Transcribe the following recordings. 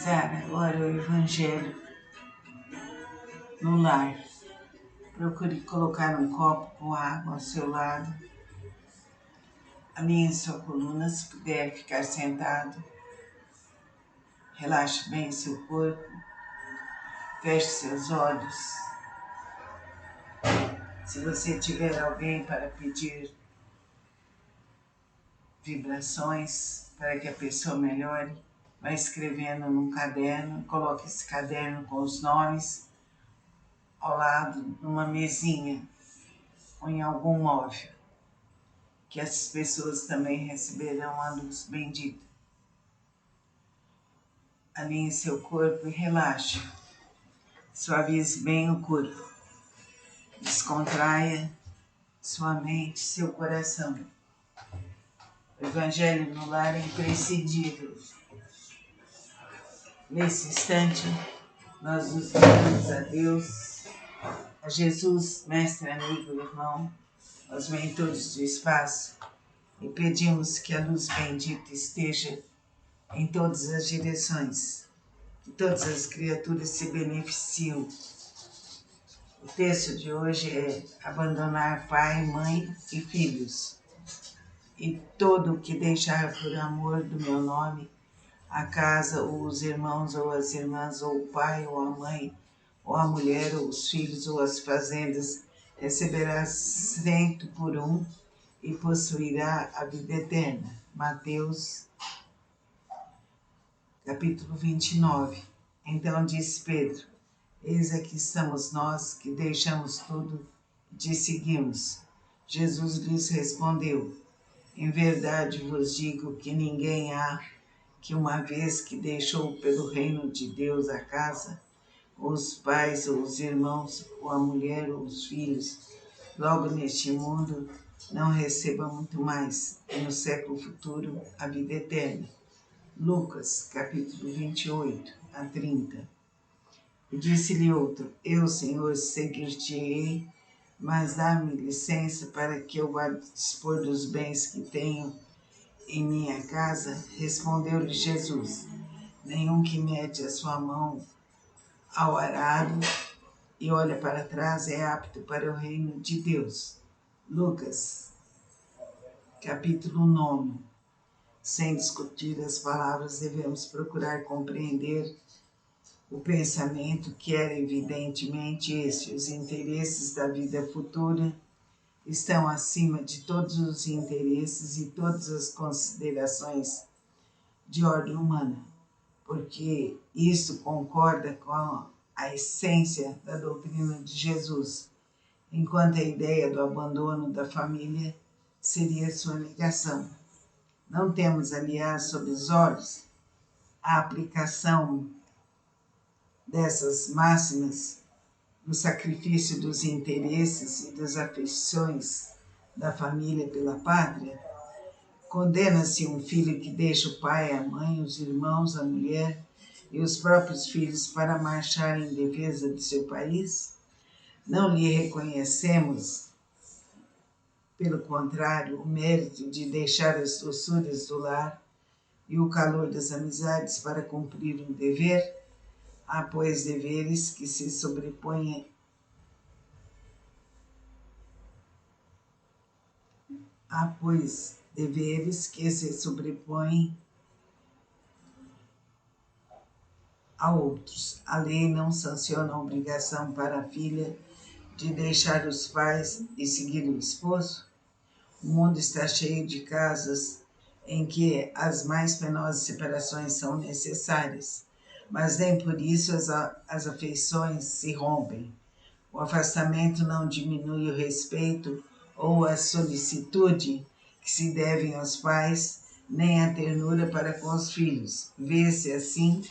iniciar agora o Evangelho no lar. Procure colocar um copo com água ao seu lado. Alinhe sua coluna, se puder ficar sentado. Relaxe bem seu corpo. Feche seus olhos. Se você tiver alguém para pedir vibrações para que a pessoa melhore, vai escrevendo num caderno. Coloque esse caderno com os nomes ao lado, numa mesinha ou em algum móvel, que essas pessoas também receberão a luz bendita. Alinhe seu corpo e relaxe. Suavize bem o corpo. Descontraia sua mente, seu coração. O Evangelho no lar é imprescindível. Nesse instante, nós nos ligamos a Deus, a Jesus, mestre, amigo, irmão, aos mentores do espaço, e pedimos que a luz bendita esteja em todas as direções, que todas as criaturas se beneficiem. O texto de hoje é abandonar pai, mãe e filhos, e todo o que deixar por amor do meu nome, a casa, ou os irmãos, ou as irmãs, ou o pai, ou a mãe, ou a mulher, ou os filhos, ou as fazendas, receberá 100 por 1 e possuirá a vida eterna. Mateus, capítulo 29. Então disse Pedro: eis aqui estamos nós, que deixamos tudo e te seguimos. Jesus lhes respondeu: em verdade vos digo que ninguém há que, uma vez que deixou pelo reino de Deus a casa, ou os pais, ou os irmãos, ou a mulher, ou os filhos, logo neste mundo, não receba muito mais, e no século futuro a vida eterna. Lucas, capítulo 28 a 30. E disse-lhe outro: eu, Senhor, seguir-te-ei, mas dá-me licença para que eu vá dispor dos bens que tenho em minha casa. Respondeu-lhe Jesus: nenhum que mete a sua mão ao arado e olha para trás é apto para o reino de Deus. Lucas, capítulo 9. Sem discutir as palavras, devemos procurar compreender o pensamento, que era evidentemente esse: os interesses da vida futura estão acima de todos os interesses e todas as considerações de ordem humana, porque isso concorda com a essência da doutrina de Jesus, enquanto a ideia do abandono da família seria sua negação. Não temos, aliás, sob os olhos a aplicação dessas máximas no sacrifício dos interesses e das afeições da família pela pátria. Condena-se um filho que deixa o pai, a mãe, os irmãos, a mulher e os próprios filhos para marchar em defesa de seu país? Não lhe reconhecemos, pelo contrário, o mérito de deixar as doçuras do lar e o calor das amizades para cumprir um dever? Há, pois, deveres que se sobrepõem a outros. A lei não sanciona a obrigação para a filha de deixar os pais e seguir o esposo? O mundo está cheio de casas em que as mais penosas separações são necessárias, mas nem por isso as afeições se rompem. O afastamento não diminui o respeito ou a solicitude que se devem aos pais, nem a ternura para com os filhos. Vê-se assim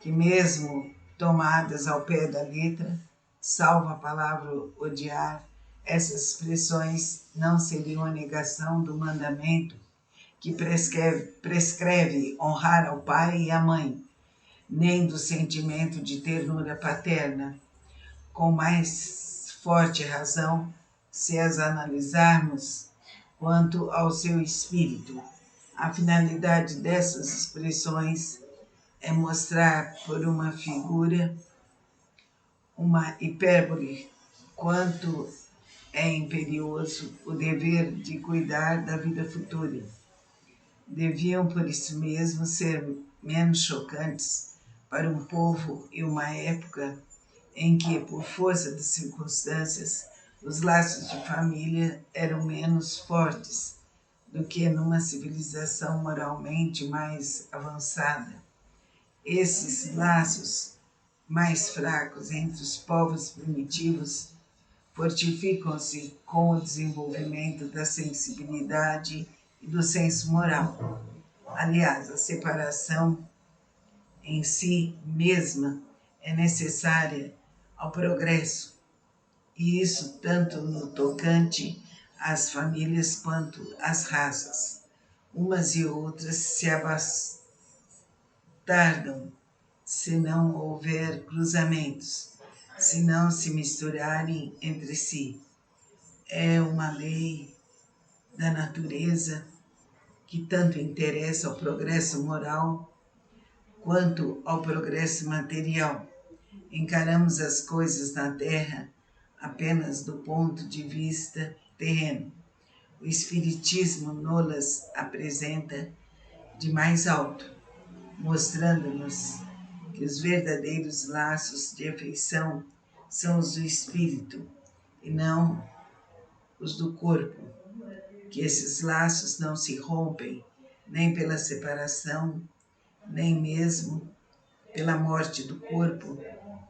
que, mesmo tomadas ao pé da letra, salvo a palavra odiar, essas expressões não seriam a negação do mandamento que prescreve honrar ao pai e à mãe, nem do sentimento de ternura paterna. Com mais forte razão, se as analisarmos quanto ao seu espírito. A finalidade dessas expressões é mostrar por uma figura, uma hipérbole, quanto é imperioso o dever de cuidar da vida futura. Deviam, por isso mesmo, ser menos chocantes para um povo e uma época em que, por força das circunstâncias, os laços de família eram menos fortes do que numa civilização moralmente mais avançada. Esses laços mais fracos entre os povos primitivos fortificam-se com o desenvolvimento da sensibilidade e do senso moral. Aliás, a separação em si mesma é necessária ao progresso, e isso tanto no tocante às famílias quanto às raças. Umas e outras se abastardam se não houver cruzamentos, se não se misturarem entre si. É uma lei da natureza que tanto interessa ao progresso moral quanto ao progresso material. Encaramos as coisas na Terra apenas do ponto de vista terreno. O Espiritismo nos apresenta de mais alto, mostrando-nos que os verdadeiros laços de afeição são os do espírito e não os do corpo, que esses laços não se rompem nem pela separação, nem mesmo pela morte do corpo,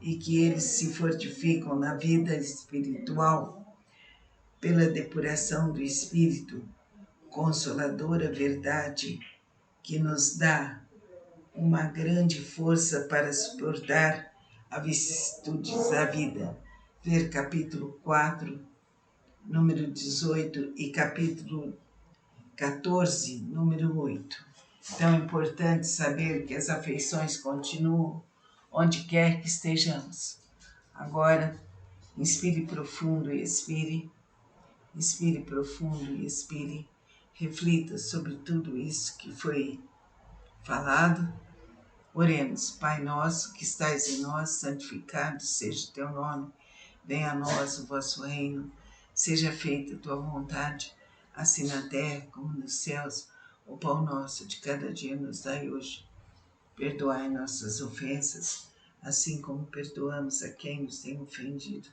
e que eles se fortificam na vida espiritual pela depuração do espírito, consoladora verdade que nos dá uma grande força para suportar as vicissitudes da vida. Ver capítulo 4, número 18 e capítulo 14, número 8. Então é importante saber que as afeições continuam onde quer que estejamos. Agora, inspire profundo e expire. Inspire profundo e expire. Reflita sobre tudo isso que foi falado. Oremos. Pai nosso que estais em nós, santificado seja o teu nome. Venha a nós o vosso reino. Seja feita a tua vontade, assim na terra como nos céus. O pão nosso de cada dia nos dai hoje. Perdoai nossas ofensas, assim como perdoamos a quem nos tem ofendido.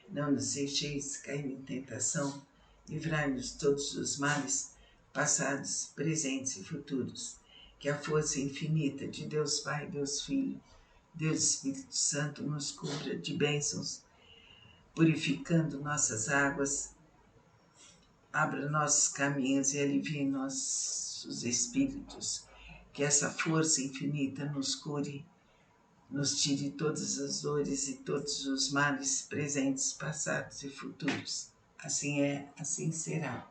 Não nos deixeis cair em tentação. Livrai-nos de todos os males, passados, presentes e futuros. Que a força infinita de Deus Pai, Deus Filho, Deus Espírito Santo nos cubra de bênçãos, purificando nossas águas, abra nossos caminhos e alivie nossos espíritos. Que essa força infinita nos cure, nos tire todas as dores e todos os males presentes, passados e futuros. Assim é, assim será.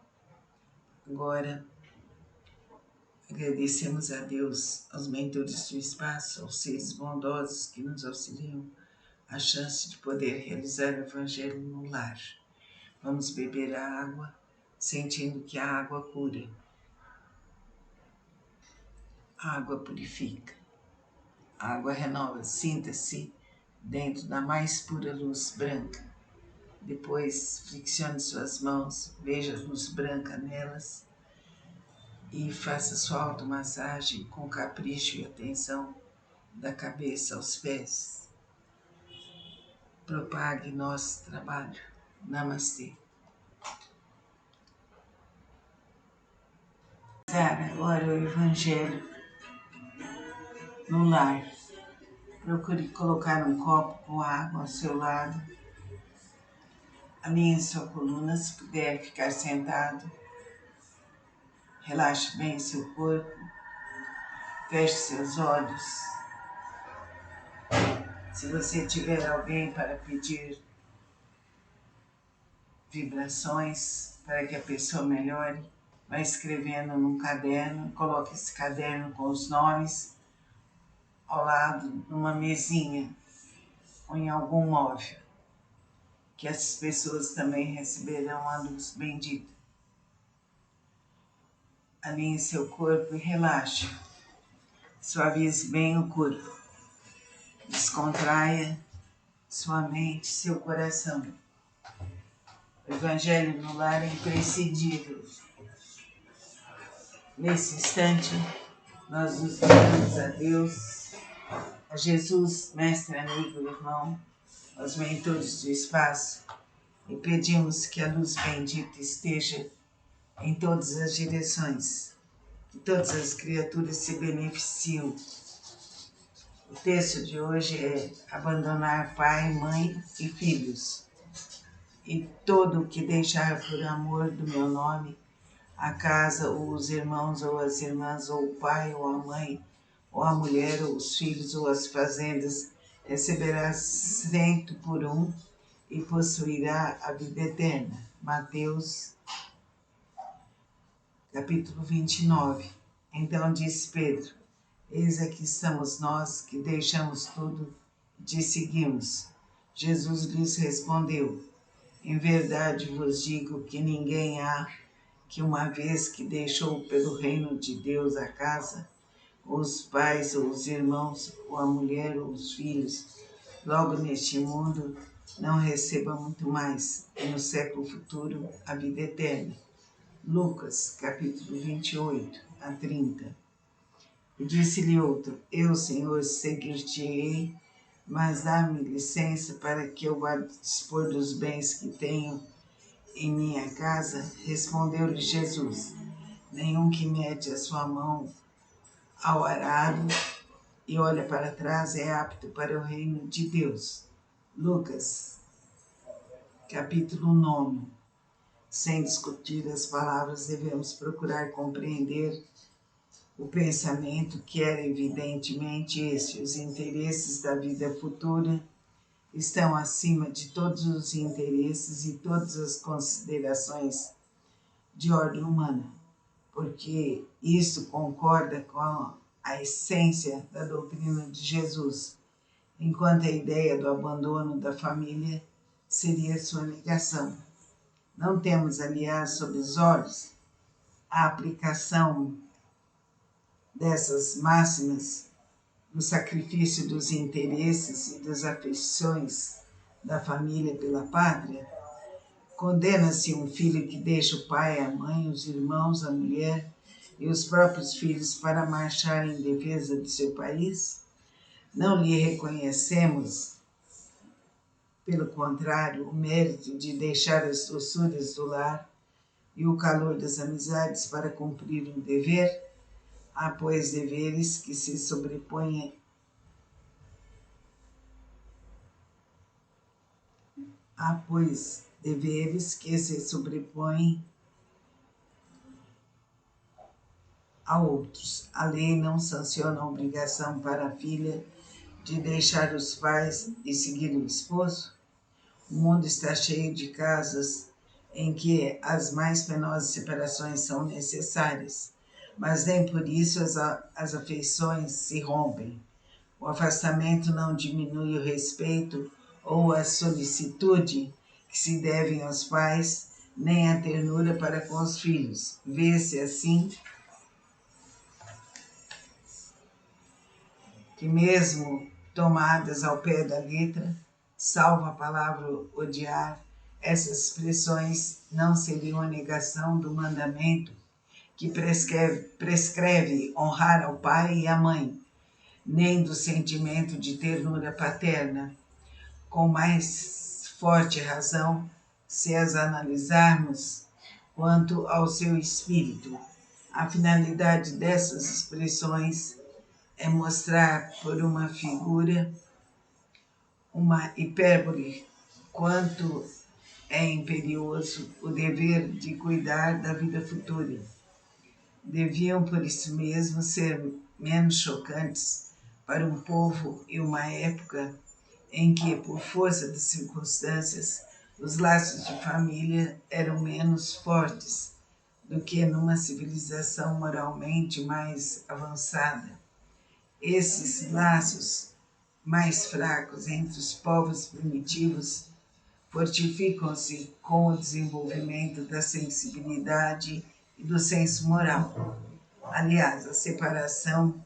Agora, agradecemos a Deus, aos mentores do espaço, aos seres bondosos que nos auxiliam, a chance de poder realizar o Evangelho no lar. Vamos beber a água, sentindo que a água cura. A água purifica. A água renova. Sinta-se dentro da mais pura luz branca. Depois, flexione suas mãos, veja a luz branca nelas e faça sua automassagem com capricho e atenção da cabeça aos pés. Propague nosso trabalho. Namastê. Agora o Evangelho no lar. Procure colocar um copo com água ao seu lado. Alinhe sua coluna, se puder ficar sentado. Relaxe bem seu corpo. Feche seus olhos. Se você tiver alguém para pedir vibrações para que a pessoa melhore, vai escrevendo num caderno, coloque esse caderno com os nomes ao lado numa mesinha ou em algum móvel, que essas pessoas também receberão a luz bendita. alinhe seu corpo e relaxe. Suavize bem o corpo. Descontraia sua mente, seu coração. O Evangelho no lar é imprescindível. Nesse instante, nós nos unimos a Deus, a Jesus, mestre, amigo, irmão, aos mentores do espaço, e pedimos que a luz bendita esteja em todas as direções, que todas as criaturas se beneficiem. O texto de hoje é abandonar pai, mãe e filhos. E todo o que deixar por amor do meu nome, a casa, ou os irmãos, ou as irmãs, ou o pai, ou a mãe, ou a mulher, ou os filhos, ou as fazendas, receberá 100 por um e possuirá a vida eterna. Mateus, capítulo 29. Então disse Pedro: eis aqui estamos nós que deixamos tudo e te seguimos. Jesus lhes respondeu: em verdade vos digo que ninguém há que, uma vez que deixou pelo reino de Deus a casa, ou os pais, ou os irmãos, ou a mulher, ou os filhos, logo neste mundo, não receba muito mais, e no século futuro a vida eterna. Lucas, capítulo 28 a 30. E disse-lhe outro: eu, Senhor, seguir-te-ei, mas dá-me licença para que eu vá dispor dos bens que tenho em minha casa. Respondeu-lhe Jesus: nenhum que mete a sua mão ao arado e olha para trás é apto para o reino de Deus. Lucas, capítulo 9. Sem discutir as palavras, devemos procurar compreender o pensamento, que era evidentemente este: os interesses da vida futura estão acima de todos os interesses e todas as considerações de ordem humana, porque isso concorda com a essência da doutrina de Jesus, enquanto a ideia do abandono da família seria sua negação. Não temos, aliás, sob os olhos a aplicação dessas máximas no sacrifício dos interesses e das afeições da família pela pátria. Condena-se um filho que deixa o pai, a mãe, os irmãos, a mulher e os próprios filhos para marchar em defesa de seu país? Não lhe reconhecemos, pelo contrário, o mérito de deixar as doçuras do lar e o calor das amizades para cumprir um dever? Há, pois, deveres que se sobrepõem a outros. A lei não sanciona a obrigação para a filha de deixar os pais e seguir o esposo? O mundo está cheio de casas em que as mais penosas separações são necessárias, mas nem por isso as afeições se rompem. O afastamento não diminui o respeito ou a solicitude que se devem aos pais, nem a ternura para com os filhos. Vê-se assim que, mesmo tomadas ao pé da letra, salvo a palavra odiar, essas expressões não seriam a negação do mandamento que prescreve honrar ao pai e à mãe, nem do sentimento de ternura paterna. Com mais forte razão, se as analisarmos quanto ao seu espírito. A finalidade dessas expressões é mostrar por uma figura, uma hipérbole, quanto é imperioso o dever de cuidar da vida futura. Deviam, por isso mesmo, ser menos chocantes para um povo e uma época em que, por força das circunstâncias, os laços de família eram menos fortes do que numa civilização moralmente mais avançada. Esses laços mais fracos entre os povos primitivos fortificam-se com o desenvolvimento da sensibilidade e do senso moral. Aliás, a separação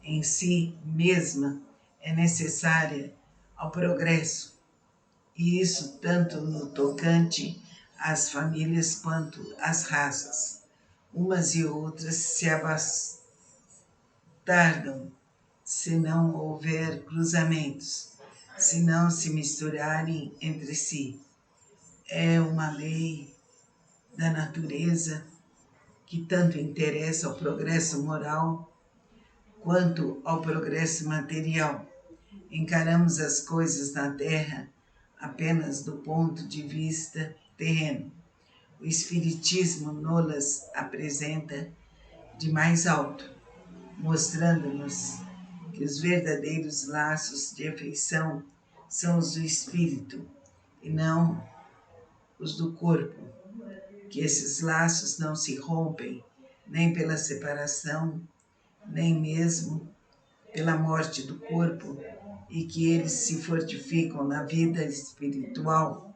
em si mesma é necessária ao progresso, e isso tanto no tocante às famílias quanto às raças. Umas e outras se abastardam se não houver cruzamentos, se não se misturarem entre si. É uma lei da natureza que tanto interessa ao progresso moral quanto ao progresso material. Encaramos as coisas na Terra apenas do ponto de vista terreno. O Espiritismo nos apresenta de mais alto, mostrando-nos que os verdadeiros laços de afeição são os do espírito e não os do corpo, que esses laços não se rompem nem pela separação, nem mesmo pela morte do corpo, e que eles se fortificam na vida espiritual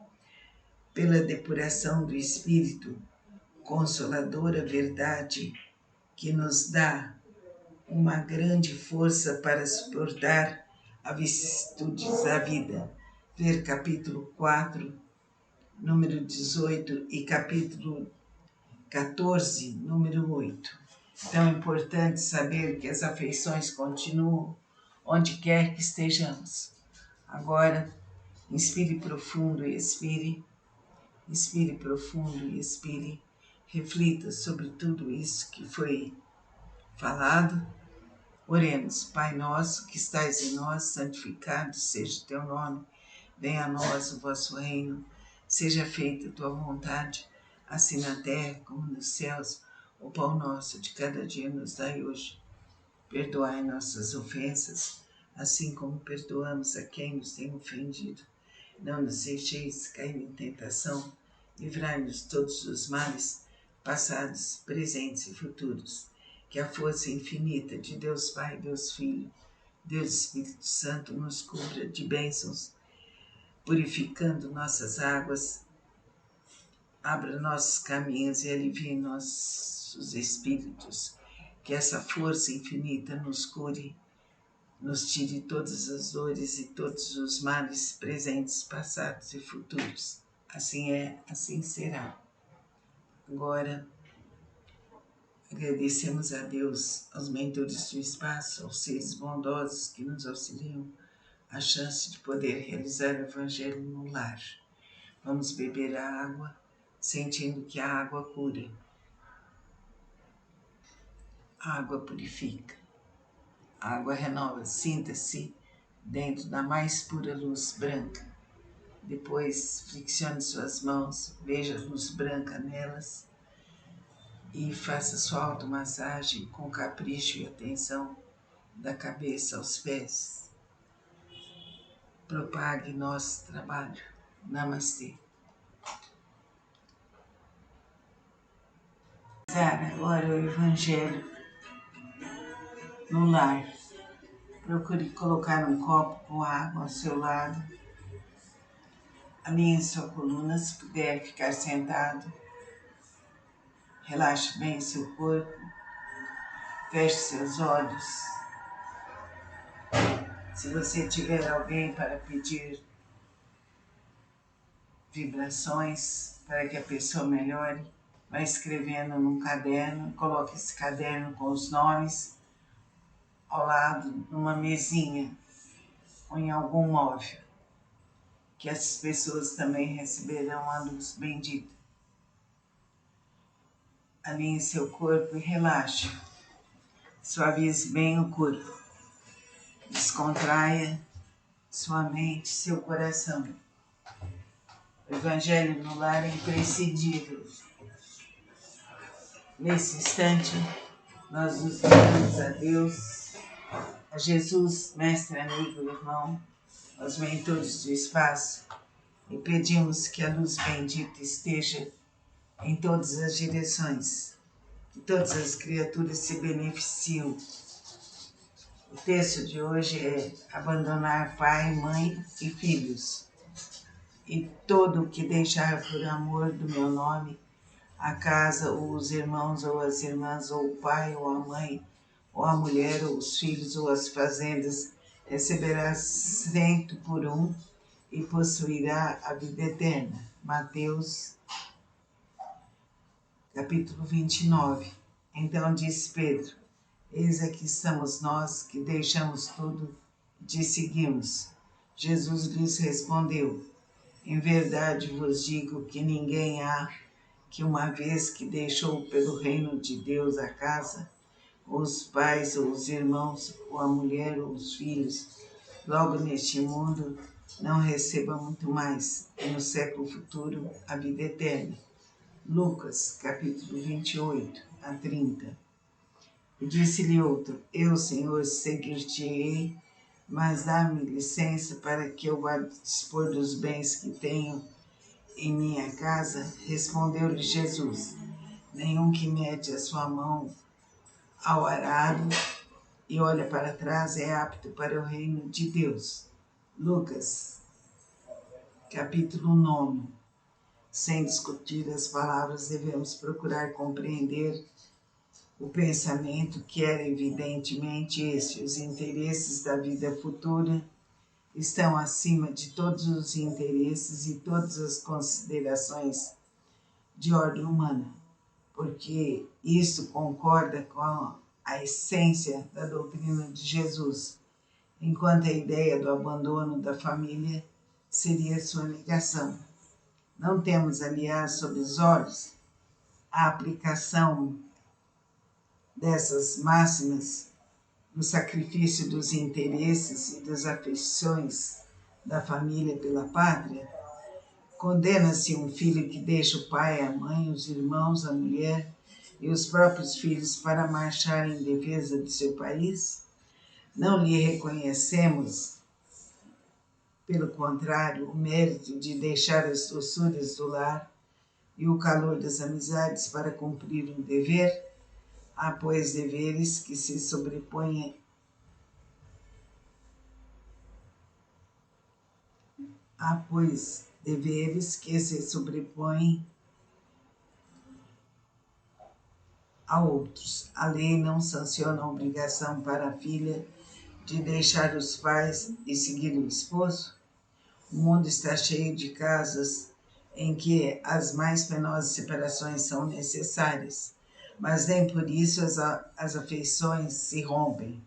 pela depuração do espírito, consoladora verdade que nos dá uma grande força para suportar as vicissitudes da vida. Ver capítulo 4, número 18 e capítulo 14, número 8. Então é importante saber que as afeições continuam onde quer que estejamos. Agora, inspire profundo e expire. Inspire profundo e expire. Reflita sobre tudo isso que foi falado. Oremos. Pai nosso que estais em nós, santificado seja o teu nome. Venha a nós o vosso reino. Seja feita a tua vontade, assim na terra como nos céus. O pão nosso de cada dia nos dai hoje. Perdoai nossas ofensas, assim como perdoamos a quem nos tem ofendido. Não nos deixeis cair em tentação. Livrai-nos de todos os males, passados, presentes e futuros. Que a força infinita de Deus Pai, Deus Filho, Deus Espírito Santo nos cubra de bênçãos, purificando nossas águas, abra nossos caminhos e alivie nossos espíritos. Que essa força infinita nos cure, nos tire todas as dores e todos os males presentes, passados e futuros. Assim é, assim será. Agora, agradecemos a Deus, aos mentores do espaço, aos seres bondosos que nos auxiliam, a chance de poder realizar o Evangelho no lar. Vamos beber a água, sentindo que a água cura. A água purifica, a água renova. Sinta-se dentro da mais pura luz branca. Depois, flexione suas mãos, veja a luz branca nelas e faça sua automassagem com capricho e atenção da cabeça aos pés. Propague nosso trabalho. Namastê. Agora o Evangelho no lar. Procure colocar um copo com água ao seu lado. Alinhe sua coluna, se puder ficar sentado. Relaxe bem seu corpo. Feche seus olhos. Se você tiver alguém para pedir vibrações para que a pessoa melhore, vai escrevendo num caderno. Coloque esse caderno com os nomes ao lado, numa mesinha ou em algum móvel, que essas pessoas também receberão a luz bendita. Alinhe seu corpo e relaxe. Suavize bem o corpo. Descontraia sua mente, seu coração. O Evangelho no lar é imprescindível. Nesse instante, nós nos ligamos a Deus, a Jesus, mestre, amigo, irmão, aos mentores do espaço, e pedimos que a luz bendita esteja em todas as direções, que todas as criaturas se beneficiem. O texto de hoje é abandonar pai, mãe e filhos. E todo o que deixar por amor do meu nome, a casa, ou os irmãos, ou as irmãs, ou o pai, ou a mãe, ou a mulher, ou os filhos, ou as fazendas, receberá 100 por 1 e possuirá a vida eterna. Mateus, capítulo 29. Então disse Pedro: Eis aqui estamos nós, que deixamos tudo e te seguimos. Jesus lhes respondeu: Em verdade vos digo que ninguém há que, uma vez que deixou pelo reino de Deus a casa, ou os pais, ou os irmãos, ou a mulher, ou os filhos, logo neste mundo, não receba muito mais, e no século futuro a vida eterna. Lucas, capítulo 28-30. E disse-lhe outro: Eu, Senhor, seguir-te-ei, mas dá-me licença para que eu vá dispor dos bens que tenho em minha casa. Respondeu-lhe Jesus: Nenhum que mete a sua mão ao arado e olha para trás é apto para o reino de Deus. Lucas, capítulo 9. Sem discutir as palavras, devemos procurar compreender o pensamento, que era evidentemente este: os interesses da vida futura estão acima de todos os interesses e todas as considerações de ordem humana, porque isso concorda com a essência da doutrina de Jesus, enquanto a ideia do abandono da família seria sua negação. Não temos, aliás, sob os olhos a aplicação dessas máximas no sacrifício dos interesses e das afeições da família pela pátria. Condena-se um filho que deixa o pai, a mãe, os irmãos, a mulher e os próprios filhos para marchar em defesa de seu país? Não lhe reconhecemos, pelo contrário, o mérito de deixar as doçuras do lar e o calor das amizades para cumprir um dever? Há, pois, deveres que se sobrepõem a outros. A lei não sanciona a obrigação para a filha de deixar os pais e seguir o esposo? O mundo está cheio de casos em que as mais penosas separações são necessárias, mas nem por isso as afeições se rompem.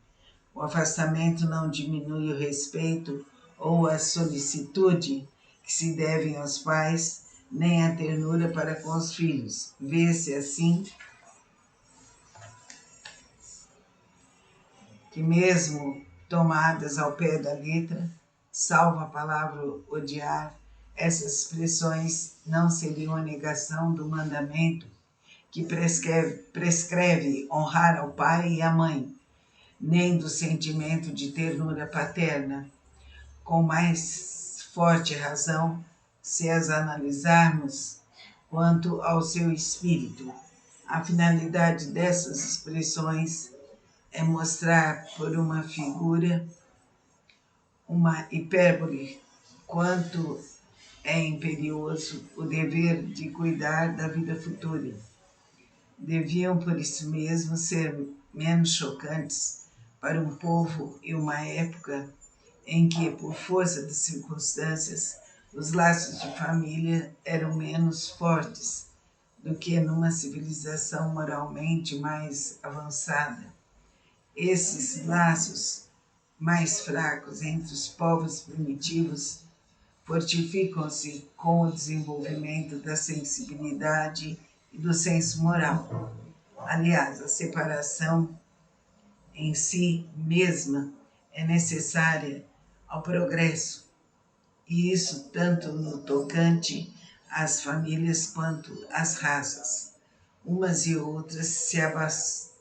O afastamento não diminui o respeito ou a solicitude que se devem aos pais, nem a ternura para com os filhos. Vê-se assim que, mesmo tomadas ao pé da letra, salvo a palavra odiar, essas expressões não seriam a negação do mandamento que prescreve honrar ao pai e à mãe, nem do sentimento de ternura paterna. Com mais forte razão, se as analisarmos quanto ao seu espírito. A finalidade dessas expressões é mostrar por uma figura, uma hipérbole, quanto é imperioso o dever de cuidar da vida futura. Deviam, por isso mesmo, ser menos chocantes para um povo e uma época em que, por força das circunstâncias, os laços de família eram menos fortes do que numa civilização moralmente mais avançada. Esses laços mais fracos entre os povos primitivos fortificam-se com o desenvolvimento da sensibilidade e do senso moral. Aliás, a separação em si mesma é necessária ao progresso, e isso tanto no tocante às famílias quanto às raças. Umas e outras se abastardam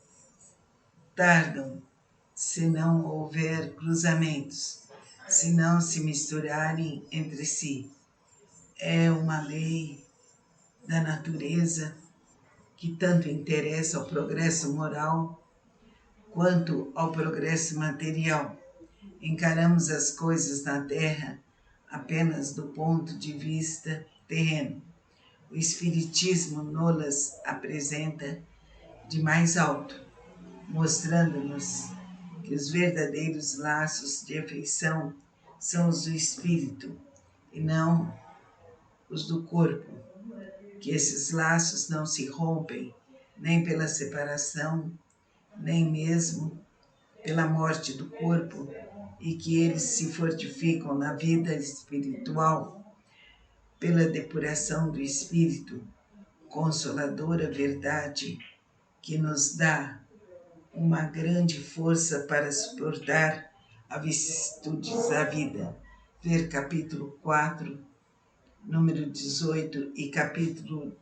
se não houver cruzamentos, se não se misturarem entre si. É uma lei da natureza que tanto interessa ao progresso moral quanto ao progresso material. Encaramos as coisas na Terra apenas do ponto de vista terreno. O Espiritismo nos apresenta de mais alto, mostrando-nos que os verdadeiros laços de afeição são os do espírito e não os do corpo, que esses laços não se rompem nem pela separação, nem mesmo pela morte do corpo, e que eles se fortificam na vida espiritual pela depuração do espírito, consoladora verdade que nos dá uma grande força para suportar as vicissitudes da vida. Ver capítulo 4, número 18 e capítulo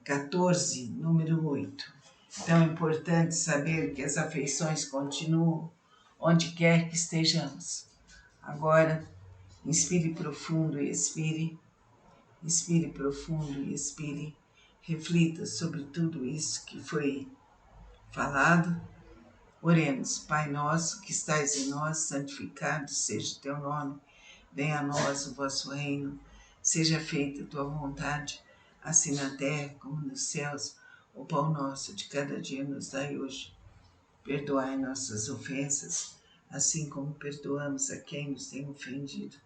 14, número 8. Então é importante saber que as afeições continuam onde quer que estejamos. Agora, inspire profundo e expire. Inspire profundo e expire. Reflita sobre tudo isso que foi falado. Oremos. Pai nosso que estais em nós, santificado seja o teu nome. Venha a nós o vosso reino. Seja feita a tua vontade, assim na terra como nos céus. O pão nosso de cada dia nos dai hoje. Perdoai nossas ofensas, assim como perdoamos a quem nos tem ofendido.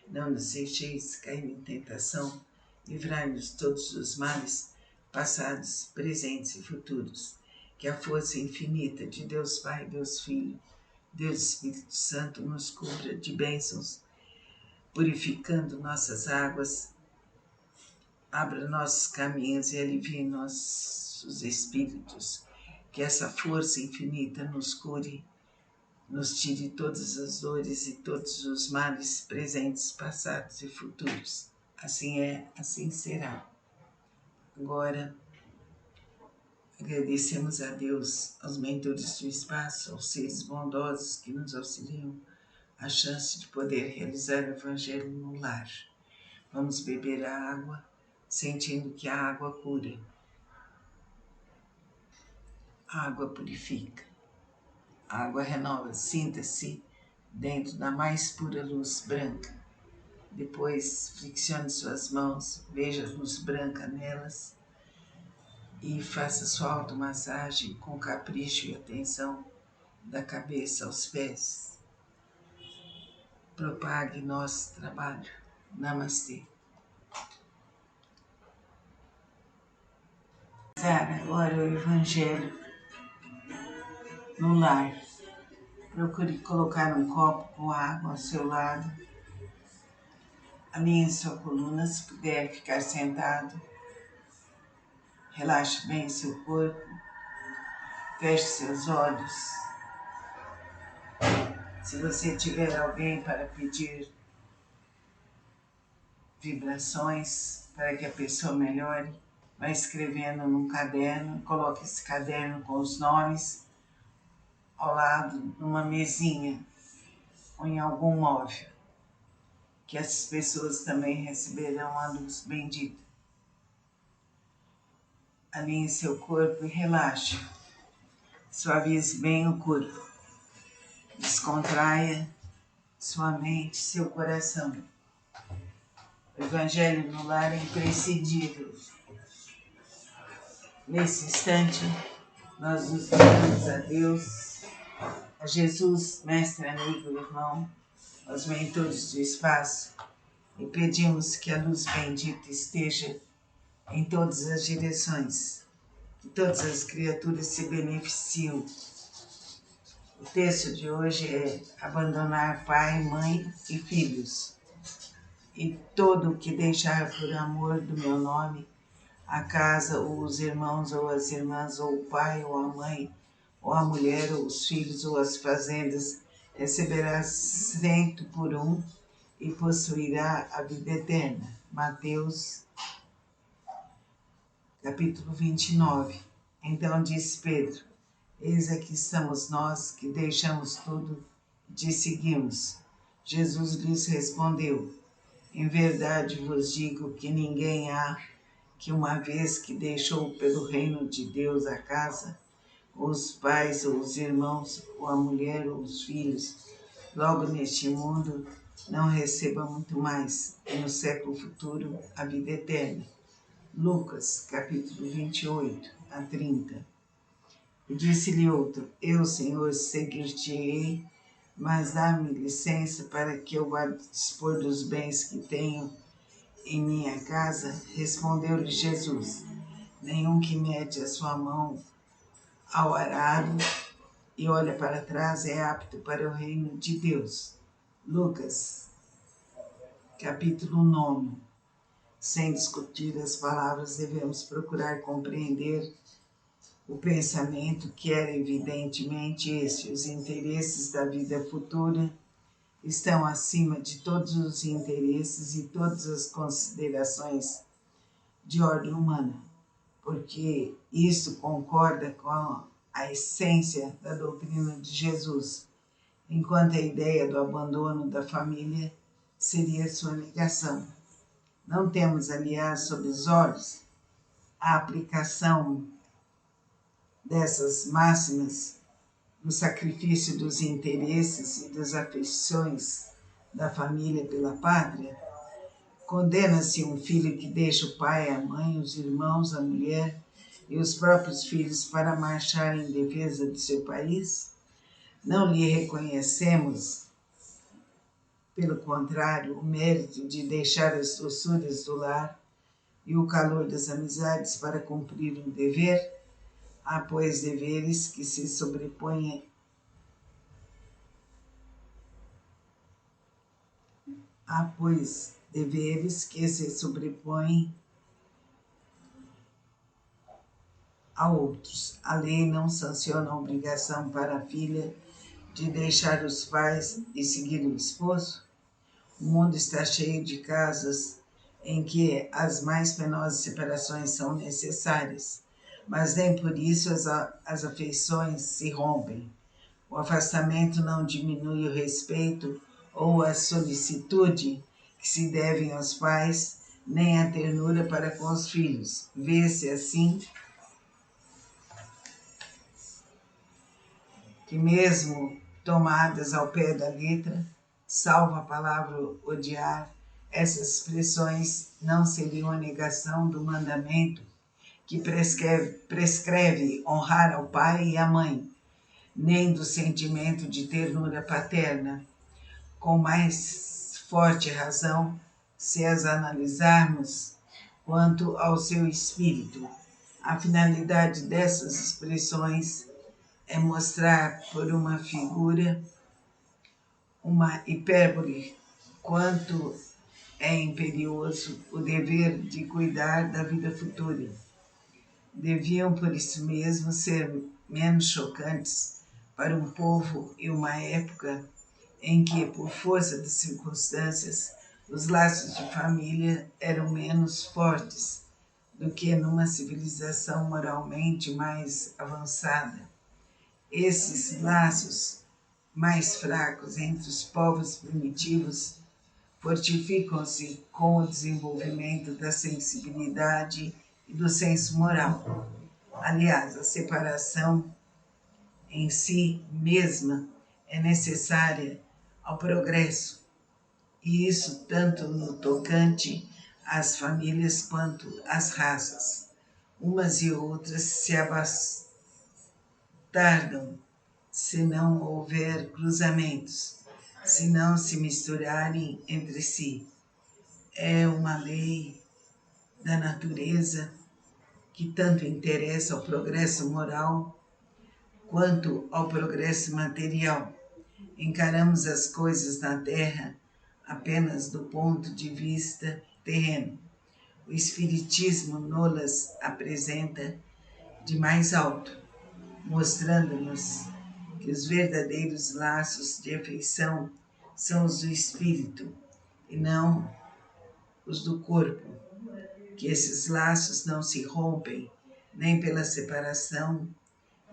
Não nos deixeis cair em tentação. Livrai-nos de todos os males, passados, presentes e futuros. Que a força infinita de Deus Pai, Deus Filho, Deus Espírito Santo nos cubra de bênçãos, purificando nossas águas, abra nossos caminhos e alivie nossos espíritos. Que essa força infinita nos cure, nos tire todas as dores e todos os males presentes, passados e futuros. Assim é, assim será. Agora, agradecemos a Deus, aos mentores do espaço, aos seres bondosos que nos auxiliam, a chance de poder realizar o Evangelho no lar. Vamos beber a água, sentindo que a água cura. A água purifica. A água renova. Sinta-se dentro da mais pura luz branca. Depois, flexione suas mãos, veja a luz branca nelas e faça sua automassagem com capricho e atenção da cabeça aos pés. Propague nosso trabalho. Namastê. Agora o Evangelho no lar. Procure colocar um copo com água ao seu lado. Alinhe sua coluna, se puder ficar sentado. Relaxe bem seu corpo. Feche seus olhos. Se você tiver alguém para pedir vibrações para que a pessoa melhore, vai escrevendo num caderno. Coloque esse caderno com os nomes ao lado, numa mesinha ou em algum móvel, que essas pessoas também receberão a luz bendita. Alinhe seu corpo e relaxe. Suavize bem o corpo. Descontraia sua mente, seu coração. O Evangelho no lar é imprescindível. Nesse instante, nós nos ligamos a Deus, a Jesus, mestre, amigo, irmão, aos mentores do espaço, e pedimos que a luz bendita esteja em todas as direções, que todas as criaturas se beneficiem. O texto de hoje é abandonar pai, mãe e filhos, e todo o que deixar por amor do meu nome, a casa, ou os irmãos, ou as irmãs, ou o pai, ou a mãe, ou a mulher, ou os filhos, ou as fazendas, receberá 100 por 1 e possuirá a vida eterna. Mateus, capítulo 29. Então disse Pedro: eis aqui estamos nós, que deixamos tudo e te seguimos. Jesus lhes respondeu: em verdade vos digo que ninguém há que, uma vez que deixou pelo reino de Deus a casa, ou os pais, ou os irmãos, ou a mulher, ou os filhos, logo neste mundo, não receba muito mais, e no século futuro a vida eterna. Lucas, capítulo 28 a 30. E disse-lhe outro: Eu, Senhor, seguir-te-ei, mas dá-me licença para que eu vá dispor dos bens que tenho em minha casa. Respondeu-lhe Jesus: Nenhum que mete a sua mão ao arado e olha para trás é apto para o reino de Deus. Lucas, capítulo 9. Sem discutir as palavras, devemos procurar compreender o pensamento, que era evidentemente esse: os interesses da vida futura estão acima de todos os interesses e todas as considerações de ordem humana, porque isso concorda com a essência da doutrina de Jesus, enquanto a ideia do abandono da família seria sua negação. Não temos, aliás, sob os olhos a aplicação dessas máximas no sacrifício dos interesses e das afeições da família pela pátria. Condena-se um filho que deixa o pai, a mãe, os irmãos, a mulher e os próprios filhos para marchar em defesa de seu país? Não lhe reconhecemos, pelo contrário, o mérito de deixar as doçuras do lar e o calor das amizades para cumprir um dever? Há, pois, deveres que se sobrepõem a outros. A lei não sanciona a obrigação para a filha de deixar os pais e seguir o esposo? O mundo está cheio de casas em que as mais penosas separações são necessárias, mas nem por isso as afeições se rompem. O afastamento não diminui o respeito ou a solicitude que se devem aos pais, nem a ternura para com os filhos. Vê-se assim que, mesmo tomadas ao pé da letra, salvo a palavra odiar, essas expressões não seriam a negação do mandamento que prescreve honrar ao pai e à mãe, nem do sentimento de ternura paterna. Com mais forte razão, se as analisarmos quanto ao seu espírito. A finalidade dessas expressões é mostrar por uma figura, uma hipérbole, quanto é imperioso o dever de cuidar da vida futura. Deviam, por isso mesmo, ser menos chocantes para um povo e uma época em que, por força das circunstâncias, os laços de família eram menos fortes do que numa civilização moralmente mais avançada. Esses laços mais fracos entre os povos primitivos fortificam-se com o desenvolvimento da sensibilidade e do senso moral. Aliás, a separação em si mesma é necessária ao progresso, e isso tanto no tocante às famílias quanto às raças. Umas e outras se abastardam se não houver cruzamentos, se não se misturarem entre si. É uma lei da natureza que tanto interessa ao progresso moral quanto ao progresso material. Encaramos as coisas na Terra apenas do ponto de vista terreno. O Espiritismo nos apresenta de mais alto, mostrando-nos que os verdadeiros laços de afeição são os do espírito e não os do corpo, que esses laços não se rompem nem pela separação,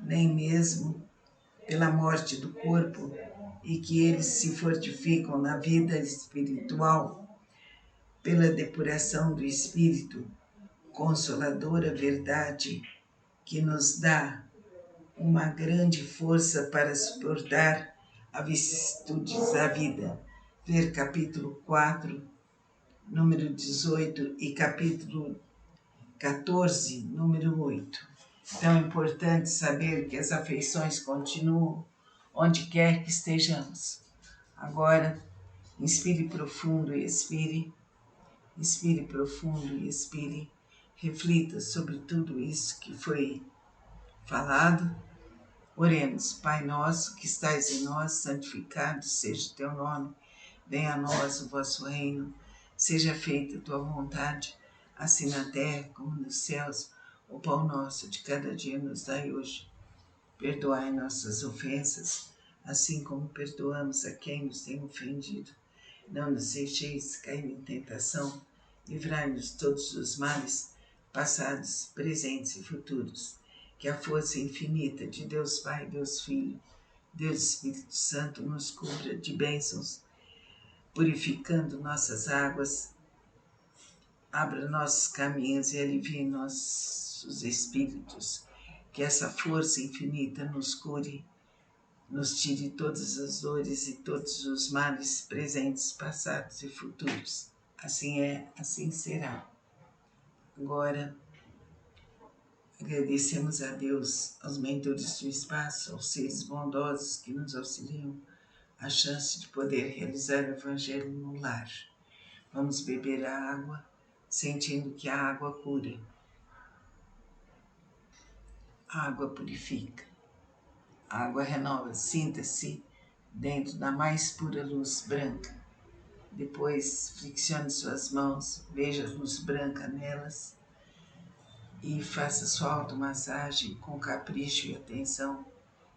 nem mesmo pela morte do corpo, e que eles se fortificam na vida espiritual pela depuração do espírito, consoladora verdade que nos dá uma grande força para suportar as vicissitudes da vida. Ver capítulo 4, número 18 e capítulo 14, número 8. Então é importante saber que as afeições continuam onde quer que estejamos. Agora, inspire profundo e expire. Inspire profundo e expire. Reflita sobre tudo isso que foi falado. Oremos. Pai nosso que estais em nós, santificado seja o teu nome. Venha a nós o vosso reino. Seja feita a tua vontade, assim na terra como nos céus. O pão nosso de cada dia nos dai hoje. Perdoai nossas ofensas, assim como perdoamos a quem nos tem ofendido. Não nos deixeis cair em tentação. Livrai-nos de todos os males, passados, presentes e futuros. Que a força infinita de Deus Pai, Deus Filho, Deus Espírito Santo nos cubra de bênçãos, purificando nossas águas, abra nossos caminhos e alivie nossos espíritos. Que essa força infinita nos cure, nos tire todas as dores e todos os males presentes, passados e futuros. Assim é, assim será. Agora, agradecemos a Deus, aos mentores do espaço, aos seres bondosos que nos auxiliam, a chance de poder realizar o Evangelho no lar. Vamos beber a água, sentindo que a água cura. A água purifica. A água renova. Sinta-se dentro da mais pura luz branca. Depois, flexione suas mãos, veja a luz branca nelas e faça sua automassagem com capricho e atenção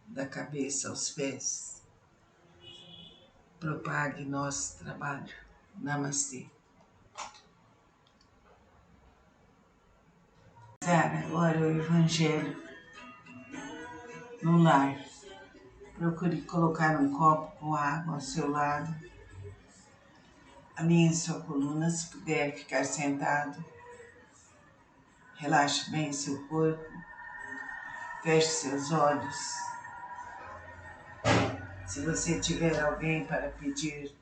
da cabeça aos pés. Propague nosso trabalho. Namastê. Agora o Evangelho no lar. Procure colocar um copo com água ao seu lado. Alinhe sua coluna, se puder ficar sentado. Relaxe bem seu corpo. Feche seus olhos. Se você tiver alguém para pedir